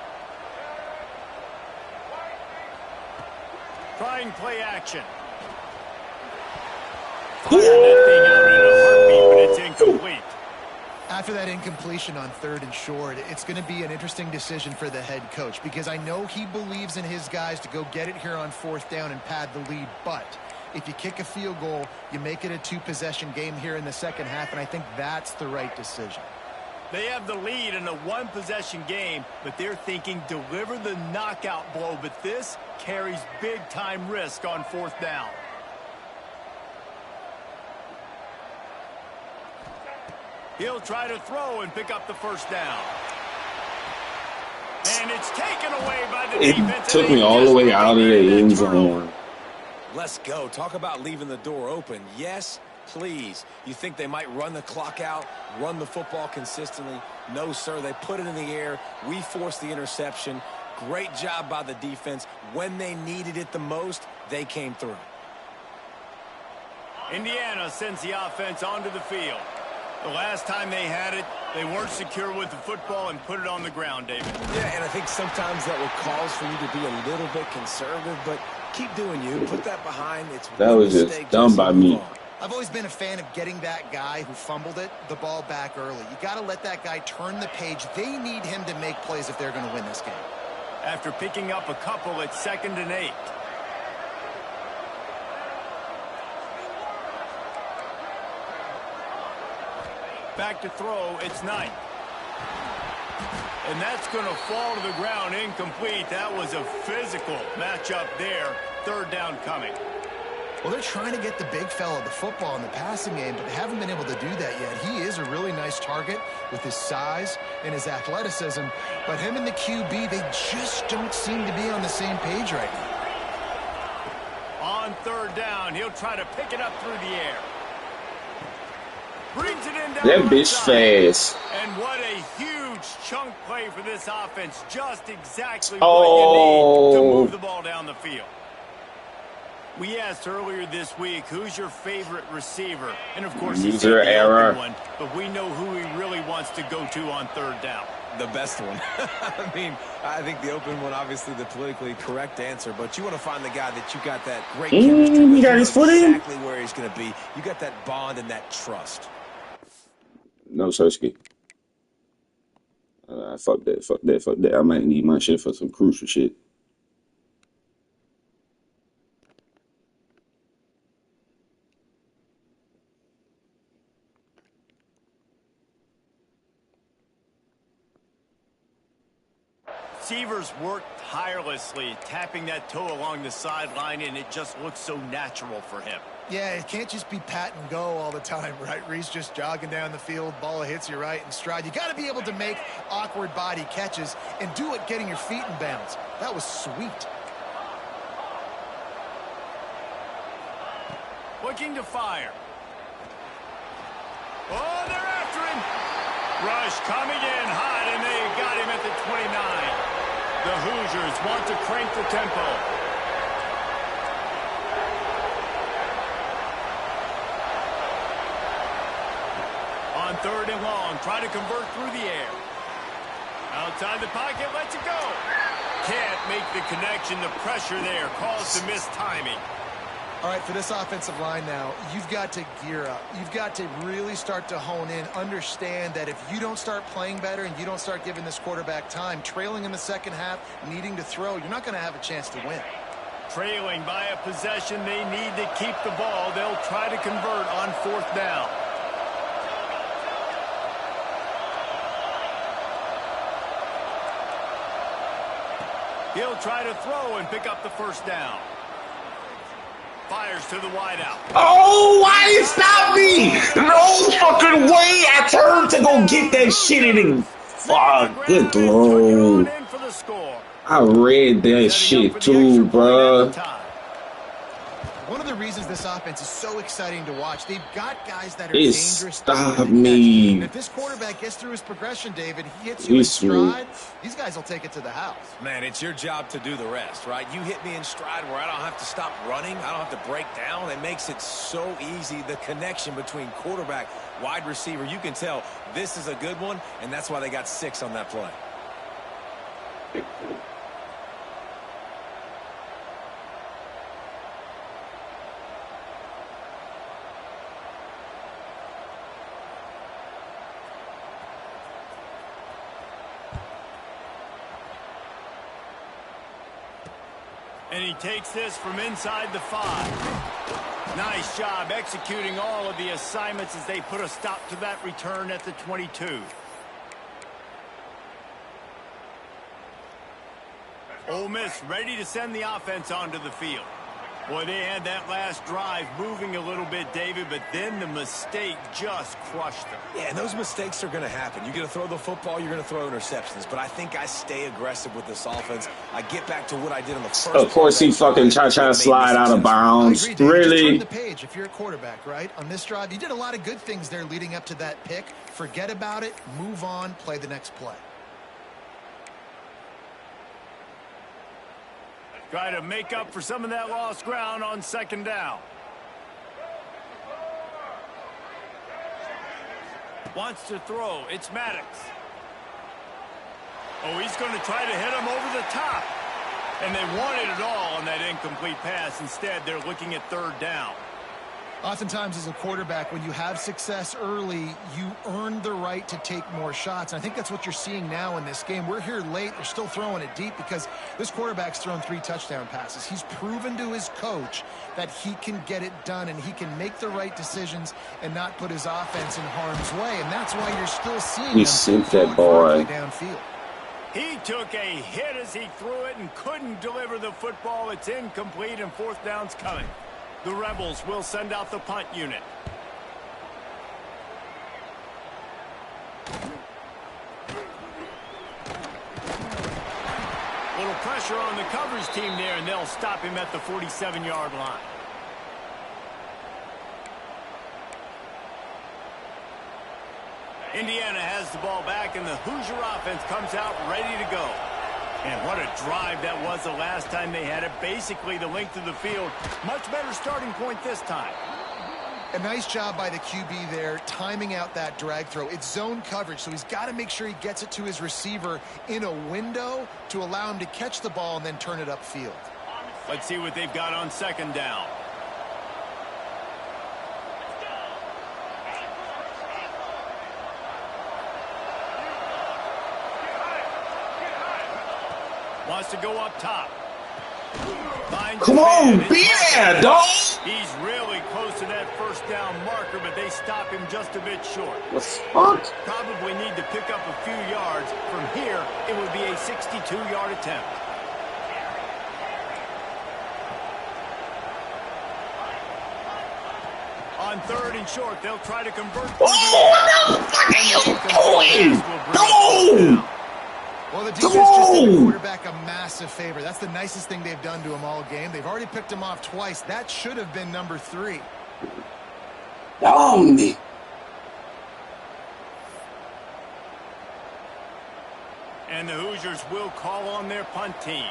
Trying play action. Fired that thing out in a heartbeat, but it's incomplete. After that incompletion on 3rd and short, it's going to be an interesting decision for the head coach because I know he believes in his guys to go get it here on 4th down and pad the lead. But if you kick a field goal, you make it a 2-possession game here in the second half, and I think that's the right decision. They have the lead in a one-possession game, but they're thinking deliver the knockout blow. But this carries big-time risk on 4th down. He'll try to throw and pick up the 1st down. And it's taken away by the defense. It took me all the way out of the end zone. Let's go. Talk about leaving the door open. Yes, please. You think they might run the clock out, run the football consistently? No, sir. They put it in the air. We forced the interception. Great job by the defense. When they needed it the most, they came through. Indiana sends the offense onto the field. The last time they had it, they weren't secure with the football and put it on the ground, David. Yeah, and I think sometimes that will cause for you to be a little bit conservative, but keep doing you. Put that behind. That was just dumb by me. I've always been a fan of getting that guy who fumbled it, the ball back early. You got to let that guy turn the page. They need him to make plays if they're going to win this game. After picking up a couple at 2nd and 8. Back to throw, it's Knight. And that's going to fall to the ground incomplete. That was a physical matchup there. 3rd down coming. Well, they're trying to get the big fella the football in the passing game, but they haven't been able to do that yet. He is a really nice target with his size and his athleticism, but him and the QB, they just don't seem to be on the same page right now. On 3rd down, he'll try to pick it up through the air. Brings it in down that bitch fast. And what a huge chunk play for this offense. Just exactly what you need to move the ball down the field. We asked earlier this week, who's your favorite receiver? And, of course, user error. One, but we know who he really wants to go to on 3rd down. The best one. I mean, I think the open one, obviously the politically correct answer, but you want to find the guy that you got that great chemistry with. He got his foot in. Exactly where he's going to be. You got that bond and that trust. No, Sersky. Fuck that. I might need my shit for some crucial shit. Receivers work tirelessly, tapping that toe along the sideline, and it just looks so natural for him. Yeah, it can't just be pat and go all the time, right? Reese just jogging down the field, ball hits you right in stride. You got to be able to make awkward body catches and do it getting your feet in bounds. That was sweet. Looking to fire. Oh, they're after him. Rush coming in hot, and they got him at the 29. The Hoosiers want to crank the tempo. On 3rd and long, try to convert through the air. Outside the pocket, lets it go. Can't make the connection. The pressure there caused the missed timing. All right, for this offensive line now, you've got to gear up. You've got to really start to hone in, understand that if you don't start playing better and you don't start giving this quarterback time, trailing in the second half, needing to throw, you're not going to have a chance to win. Trailing by a possession, they need to keep the ball. They'll try to convert on 4th down. He'll try to throw and pick up the 1st down. Fires to the wideout. Oh, why you stop me? No fucking way. I turned to go get that shit in. Fuck, good throw. I read that shit too, bruh. One of the reasons this offense is so exciting to watch, they've got guys that are dangerous. Stop me. And if this quarterback gets through his progression, David, he hits you in stride, these guys will take it to the house. Man, it's your job to do the rest, right? You hit me in stride where I don't have to stop running. I don't have to break down. It makes it so easy. The connection between quarterback, wide receiver, you can tell this is a good one, and that's why they got 6 on that play. And he takes this from inside the 5. Nice job executing all of the assignments as they put a stop to that return at the 22. Ole Miss ready to send the offense onto the field. Boy, they had that last drive moving a little bit, David, but then the mistake just crushed them. Yeah, and those mistakes are going to happen. You're going to throw the football, you're going to throw interceptions. But I think I stay aggressive with this offense. I get back to what I did on the first. Of course, he fucking try to slide out of bounds. I agree, Dave. Really? Just turn the page if you're a quarterback, right? On this drive, you did a lot of good things there leading up to that pick. Forget about it, move on, play the next play. Try to make up for some of that lost ground on second down. Wants to throw. It's Maddox. Oh, he's going to try to hit him over the top. And they wanted it all on that incomplete pass. Instead, they're looking at third down. Oftentimes as a quarterback, when you have success early, you earn the right to take more shots. And I think that's what you're seeing now in this game. We're here late. They're still throwing it deep because this quarterback's thrown 3 touchdown passes. He's proven to his coach that he can get it done and he can make the right decisions and not put his offense in harm's way. And that's why you're still seeing He him sent throw that it boy downfield. He took a hit as he threw it and couldn't deliver the football. It's incomplete and fourth down's coming. The Rebels will send out the punt unit. Little pressure on the coverage team there, and they'll stop him at the 47-yard line. Indiana has the ball back, and the Hoosier offense comes out ready to go. And what a drive that was the last time they had it. Basically the length of the field. Much better starting point this time. A nice job by the QB there, timing out that drag throw. It's zone coverage, so he's got to make sure he gets it to his receiver in a window to allow him to catch the ball and then turn it upfield. Let's see what they've got on second down. Wants to go up top. Come on, be there, dog. He's really close to that first down marker, but they stop him just a bit short. What the fuck? Probably need to pick up a few yards. From here, it would be a 62-yard attempt. On third and short, they'll try to convert. Oh, what the fuck are you doing? Go! Well, the defense just did the quarterback a massive favor. That's the nicest thing they've done to him all game. They've already picked him off twice. That should have been number 3. Down me. And the Hoosiers will call on their punt team.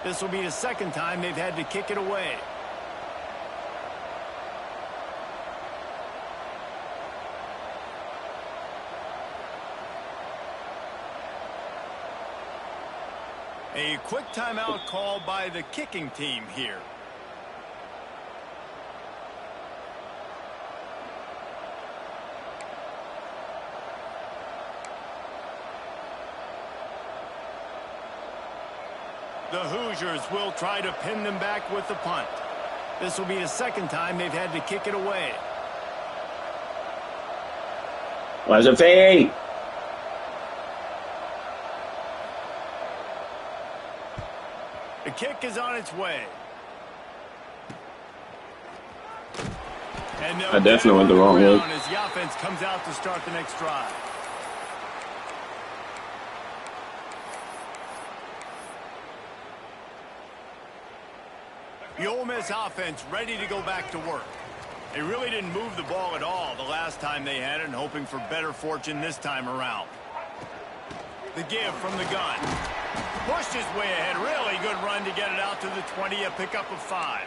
This will be the second time they've had to kick it away. A quick timeout called by the kicking team here. The Hoosiers will try to pin them back with the punt. This will be the second time they've had to kick it away. Where's the fade? The kick is on its way. And I definitely went the wrong way. As the offense comes out to start the next drive. The Ole Miss offense ready to go back to work. They really didn't move the ball at all the last time they had it, and hoping for better fortune this time around. The give from the gun. Pushed his way ahead. Really good run to get it out to the 20, a pickup of 5.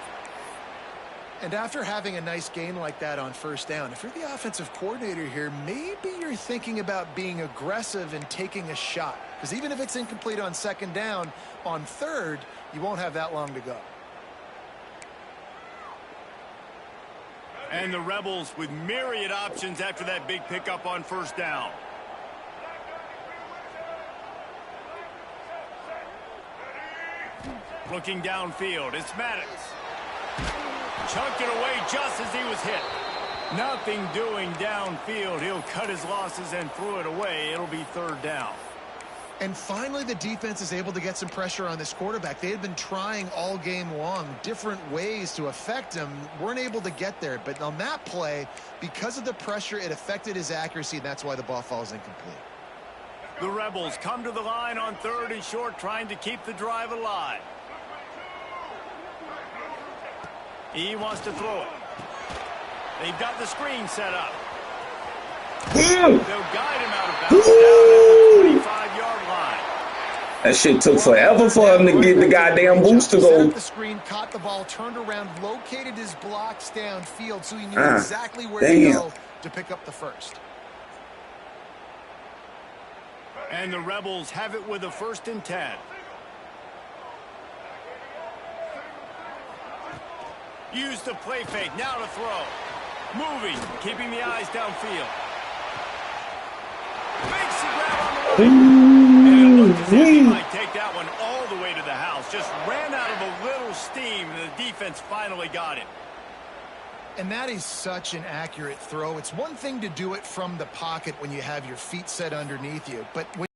And after having a nice gain like that on first down, if you're the offensive coordinator here, maybe you're thinking about being aggressive and taking a shot. Because even if it's incomplete on second down, on third, you won't have that long to go. And the Rebels with myriad options after that big pickup on first down. Looking downfield, it's Maddox. Chunked it away just as he was hit. Nothing doing downfield. He'll cut his losses and threw it away. It'll be third down. And finally, the defense is able to get some pressure on this quarterback. They had been trying all game long, different ways to affect him. Weren't able to get there. But on that play, because of the pressure, it affected his accuracy, and that's why the ball falls incomplete. The Rebels come to the line on 3rd and short, trying to keep the drive alive. He wants to throw it. They've got the screen set up. They'll guide him out of bounds down at the 25-yard line. That shit took forever for him to get the goddamn boost to go. The screen, caught the ball, turned around, located his blocks downfield, so he knew exactly where to go to pick up the first. And the Rebels have it with a 1st and 10. Use the play fake, now to throw. Moving, keeping the eyes downfield. Makes the grab on the way. And it looks as if he might take that one all the way to the house. Just ran out of a little steam, and the defense finally got him. And that is such an accurate throw. It's one thing to do it from the pocket when you have your feet set underneath you, but when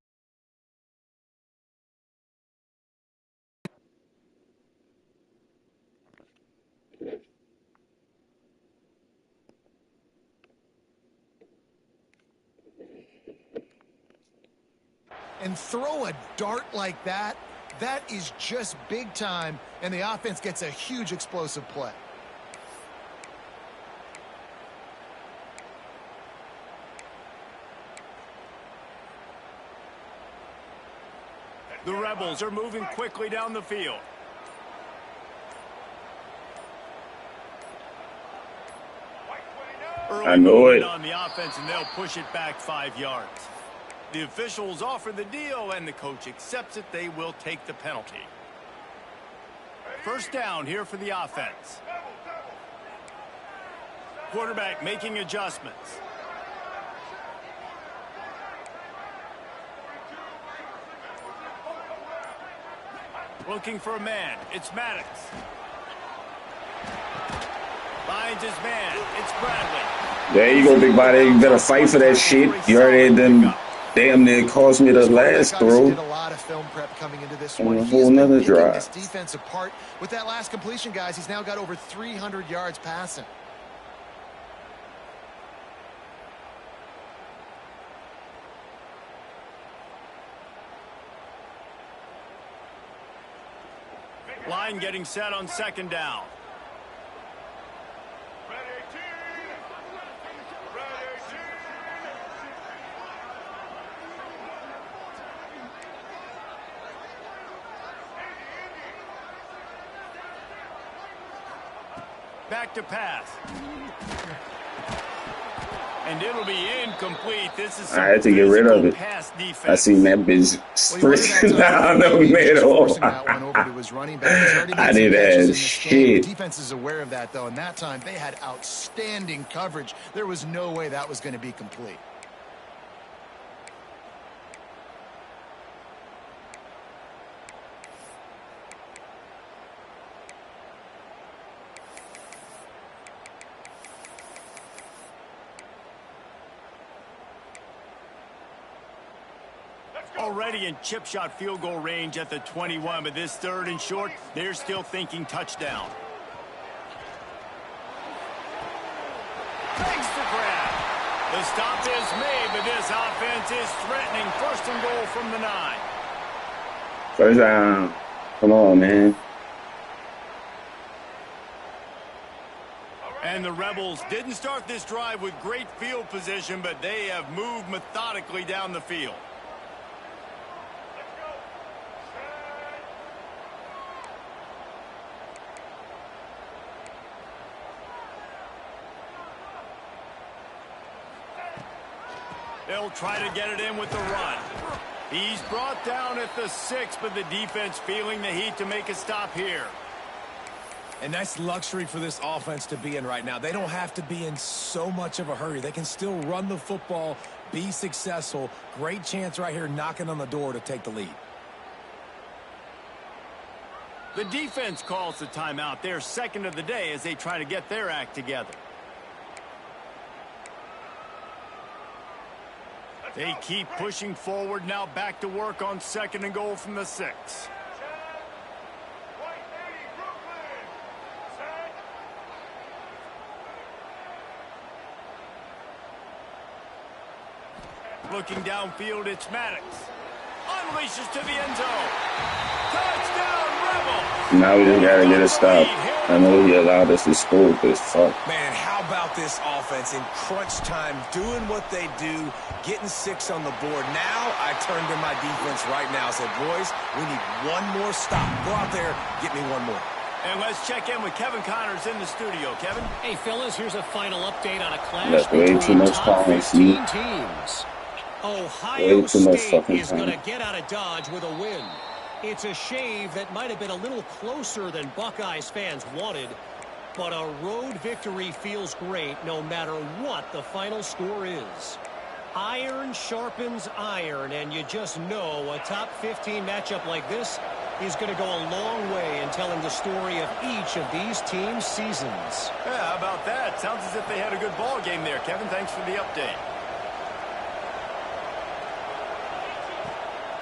and throw a dart like that, that is just big time, and the offense gets a huge explosive play. The Rebels are moving quickly down the field. I know it. On the offense, and they'll push it back 5 yards. The officials offer the deal, and the coach accepts it. They will take the penalty. 1st down here for the offense. Quarterback making adjustments. Looking for a man. It's Maddox. Finds his man. It's Bradley. There you go, big body. You better fight for that shit. You already done damn near cost me the last throw. Did a lot of film prep coming into this one. On a He's whole been nother picking drive. this defense apart with that last completion, guys. He's now got over 300 yards passing. Line getting set on 2nd down. Back to pass. And it'll be incomplete. This is I had to get rid of it. I seen that bitch sprinting down the middle. I did that shit. The defense is aware of that, though, and that time they had outstanding coverage. There was no way that was going to be complete. Already in chip shot field goal range at the 21, but this 3rd and short, they're still thinking touchdown. Thanks to grab. The stop is made, but this offense is threatening. 1st and goal from the 9. 1st down. Come on, man. And the Rebels didn't start this drive with great field position, but they have moved methodically down the field. They'll try to get it in with the run. He's brought down at the 6, but the defense feeling the heat to make a stop here. And that's luxury for this offense to be in right now. They don't have to be in so much of a hurry. They can still run the football, be successful. Great chance right here knocking on the door to take the lead. The defense calls the timeout. Their 2nd of the day as they try to get their act together. They keep pushing forward, now back to work on 2nd and goal from the 6. Looking downfield, it's Maddox. Unleashes to the end zone. Touchdown, Rebel. Now we just gotta get a stop. I know he allowed us to score this. Fuck. Man, how about this offense in crunch time, doing what they do, getting 6 on the board. Now I turn to my defense right now. I said, boys, we need one more stop. Go out there, get me one more. And let's check in with Kevin Connors in the studio. Kevin? Hey, fellas, here's a final update on a clash That's way too between much top time, 15 teams. Ohio State is going to get out of Dodge with a win. It's a shave that might have been a little closer than Buckeyes fans wanted, but a road victory feels great no matter what the final score is. Iron sharpens iron, and you just know a top 15 matchup like this is going to go a long way in telling the story of each of these teams' seasons. Yeah, how about that? Sounds as if they had a good ball game there, Kevin. Thanks for the update.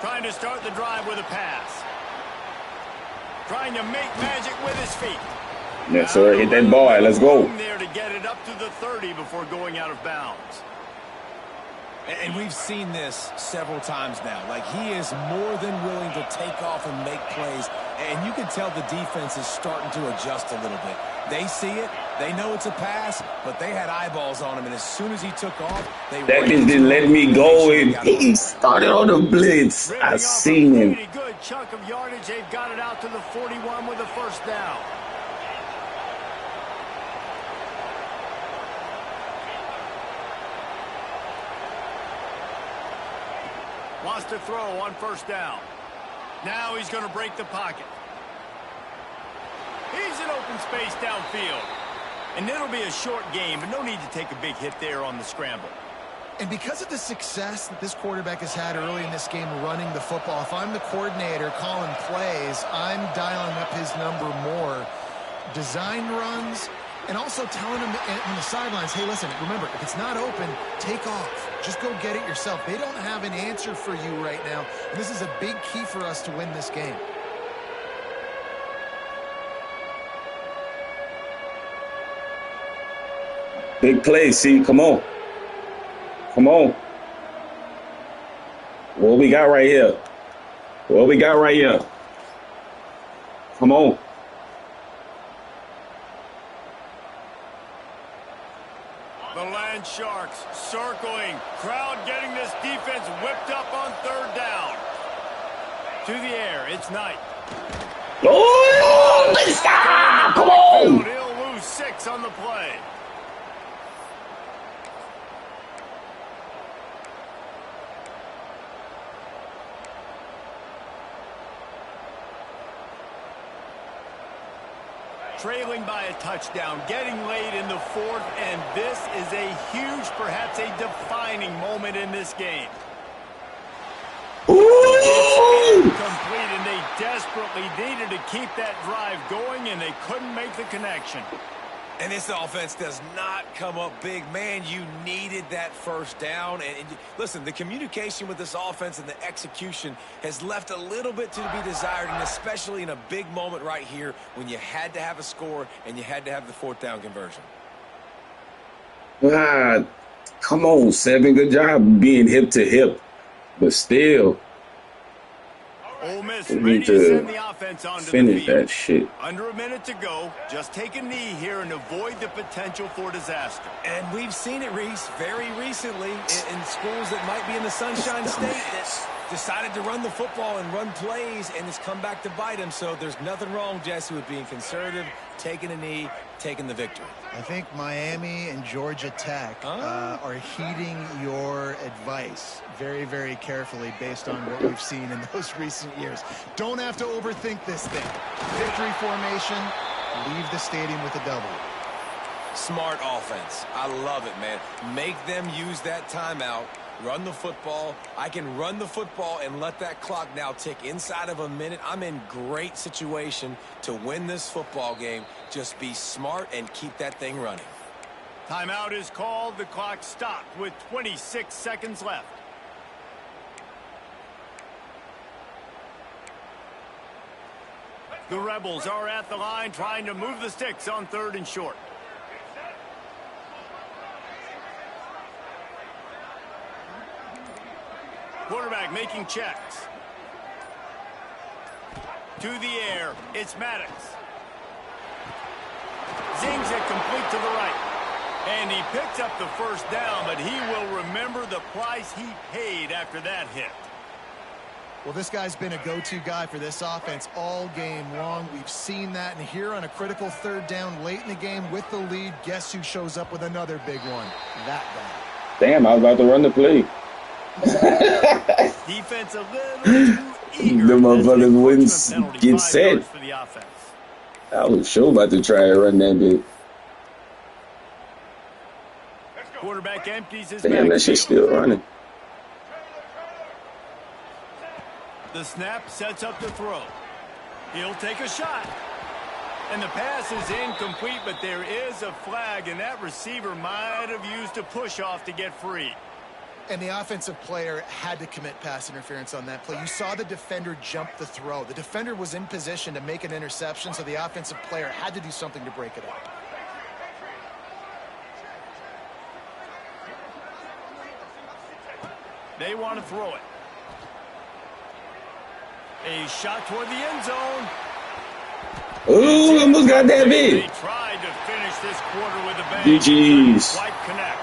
Trying to start the drive with a pass. Trying to make magic with his feet. Yes, sir. Hit that ball. Let's go. There to get it up to the 30 before going out of bounds. And we've seen this several times now. Like, he is more than willing to take off and make plays. And you can tell the defense is starting to adjust a little bit. They see it. They know it's a pass, but they had eyeballs on him. And as soon as he took off, they... That bitch didn't let me go, and he started on the blitz. I seen him. Pretty good chunk of yardage. They've got it out to the 41 with a first down. Wants to throw on first down. Now he's going to break the pocket. He's in open space downfield. And it'll be a short game, but no need to take a big hit there on the scramble. And because of the success that this quarterback has had early in this game running the football, if I'm the coordinator calling plays, I'm dialing up his number more. Design runs, and also telling him on the sidelines, hey, listen, remember, if it's not open, take off. Just go get it yourself. They don't have an answer for you right now, and this is a big key for us to win this game. Big play, see, come on. Come on. What we got right here? What we got right here? Come on. The Land Sharks circling. Crowd getting this defense whipped up on third down. To the air, it's Knight. Oh, let's go! Come on! He'll lose 6 on the play. Trailing by a touchdown, getting late in the 4th, and this is a huge, perhaps a defining moment in this game. Ooh! Complete, and they desperately needed to keep that drive going, and they couldn't make the connection. And this offense does not come up big. Man, you needed that first down. And listen, the communication with this offense and the execution has left a little bit to be desired, and especially in a big moment right here when you had to have a score and you had to have the 4th down conversion. God, come on, Seven. Good job being hip to hip. But still, Ole Miss we ready need to send to the offense onto finish the field. that shit. Under a minute to go. Just take a knee here and avoid the potential for disaster. And we've seen it, Reese, very recently in schools that might be in the Sunshine State that decided to run the football and run plays, and it's come back to bite them. So there's nothing wrong, Jesse, with being conservative, taking a knee, taking the victory. I think Miami and Georgia Tech are heeding your advice very, very carefully based on what we've seen in those recent years. Don't have to overthink this thing. Victory formation, leave the stadium with a W. Smart offense. I love it, man. Make them use that timeout. Run the football. I can run the football and let that clock now tick inside of a minute. I'm in great situation to win this football game. Just be smart and keep that thing running. Timeout is called. The clock stopped with 26 seconds left. The Rebels are at the line trying to move the sticks on 3rd and short. Quarterback making checks. To the air, it's Maddox. Zings it complete to the right. And he picks up the first down, but he will remember the price he paid after that hit. Well, this guy's been a go-to guy for this offense all game long. We've seen that, and here on a critical 3rd down late in the game with the lead, guess who shows up with another big one? That guy. Damn, I was about to run the play. Defense a little too eager. The motherfuckers wouldn't get set. For the offense. I was sure about to try and run that bit. Quarterback empties his Damn, that shit's still running. The snap sets up the throw. He'll take a shot. And the pass is incomplete, but there is a flag, and that receiver might have used a push-off to get free. And the offensive player had to commit pass interference on that play. You saw the defender jump the throw. The defender was in position to make an interception, so the offensive player had to do something to break it up. They want to throw it. A shot toward the end zone. Ooh, almost got that bit. They tried to finish this quarter with a bang. GG's. Quite connect.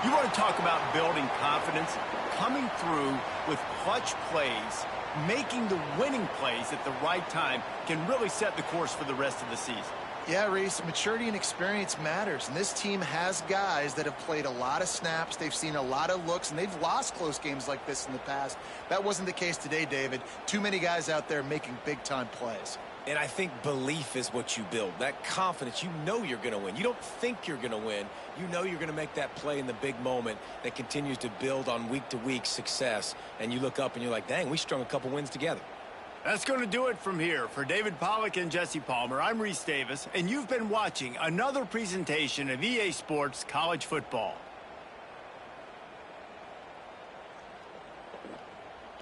You want to talk about building confidence? Coming through with clutch plays, making the winning plays at the right time can really set the course for the rest of the season. Yeah, Reese, maturity and experience matters, and this team has guys that have played a lot of snaps, they've seen a lot of looks, and they've lost close games like this in the past. That wasn't the case today, David. Too many guys out there making big-time plays. And I think belief is what you build. That confidence, you know you're going to win. You don't think you're going to win. You know you're going to make that play in the big moment that continues to build on week-to-week success. And you look up and you're like, dang, we strung a couple wins together. That's going to do it from here. For David Pollack and Jesse Palmer, I'm Reese Davis, and you've been watching another presentation of EA Sports College Football.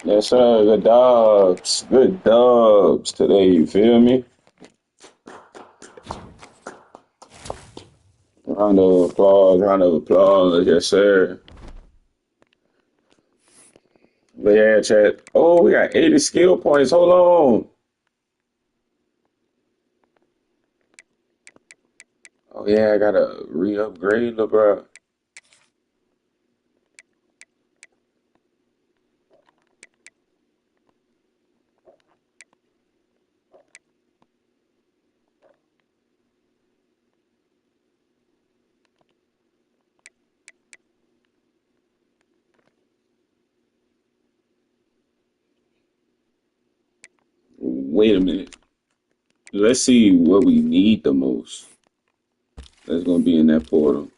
Yes, sir. Good dogs. Good dubs today, you feel me? Round of applause, round of applause. Yes, sir. But yeah, chat. Oh, we got 80 skill points. Hold on. Oh, yeah, I gotta re-upgrade, bro. Wait a minute. Let's see what we need the most. That's gonna be in that portal.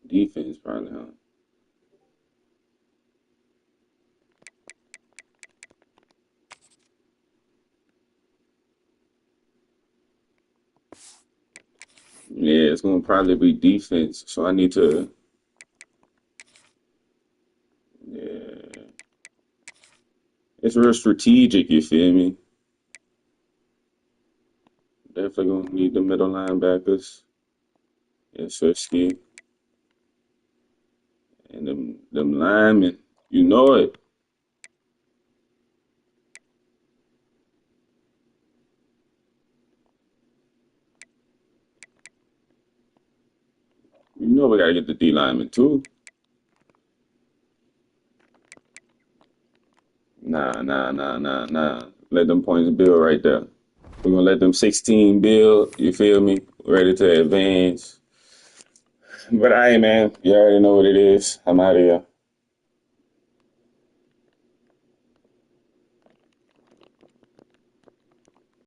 Defense, probably, huh? Yeah, it's gonna probably be defense. So I need to. Yeah, it's real strategic. You feel me? Definitely gonna need the middle linebackers. Yes, sir, Ski. And them linemen. You know it. You know we gotta get the D lineman too. Nah. Let them points build right there. We're gonna let them 16 build. You feel me? Ready to advance. But man, you already know what it is. I'm out of here.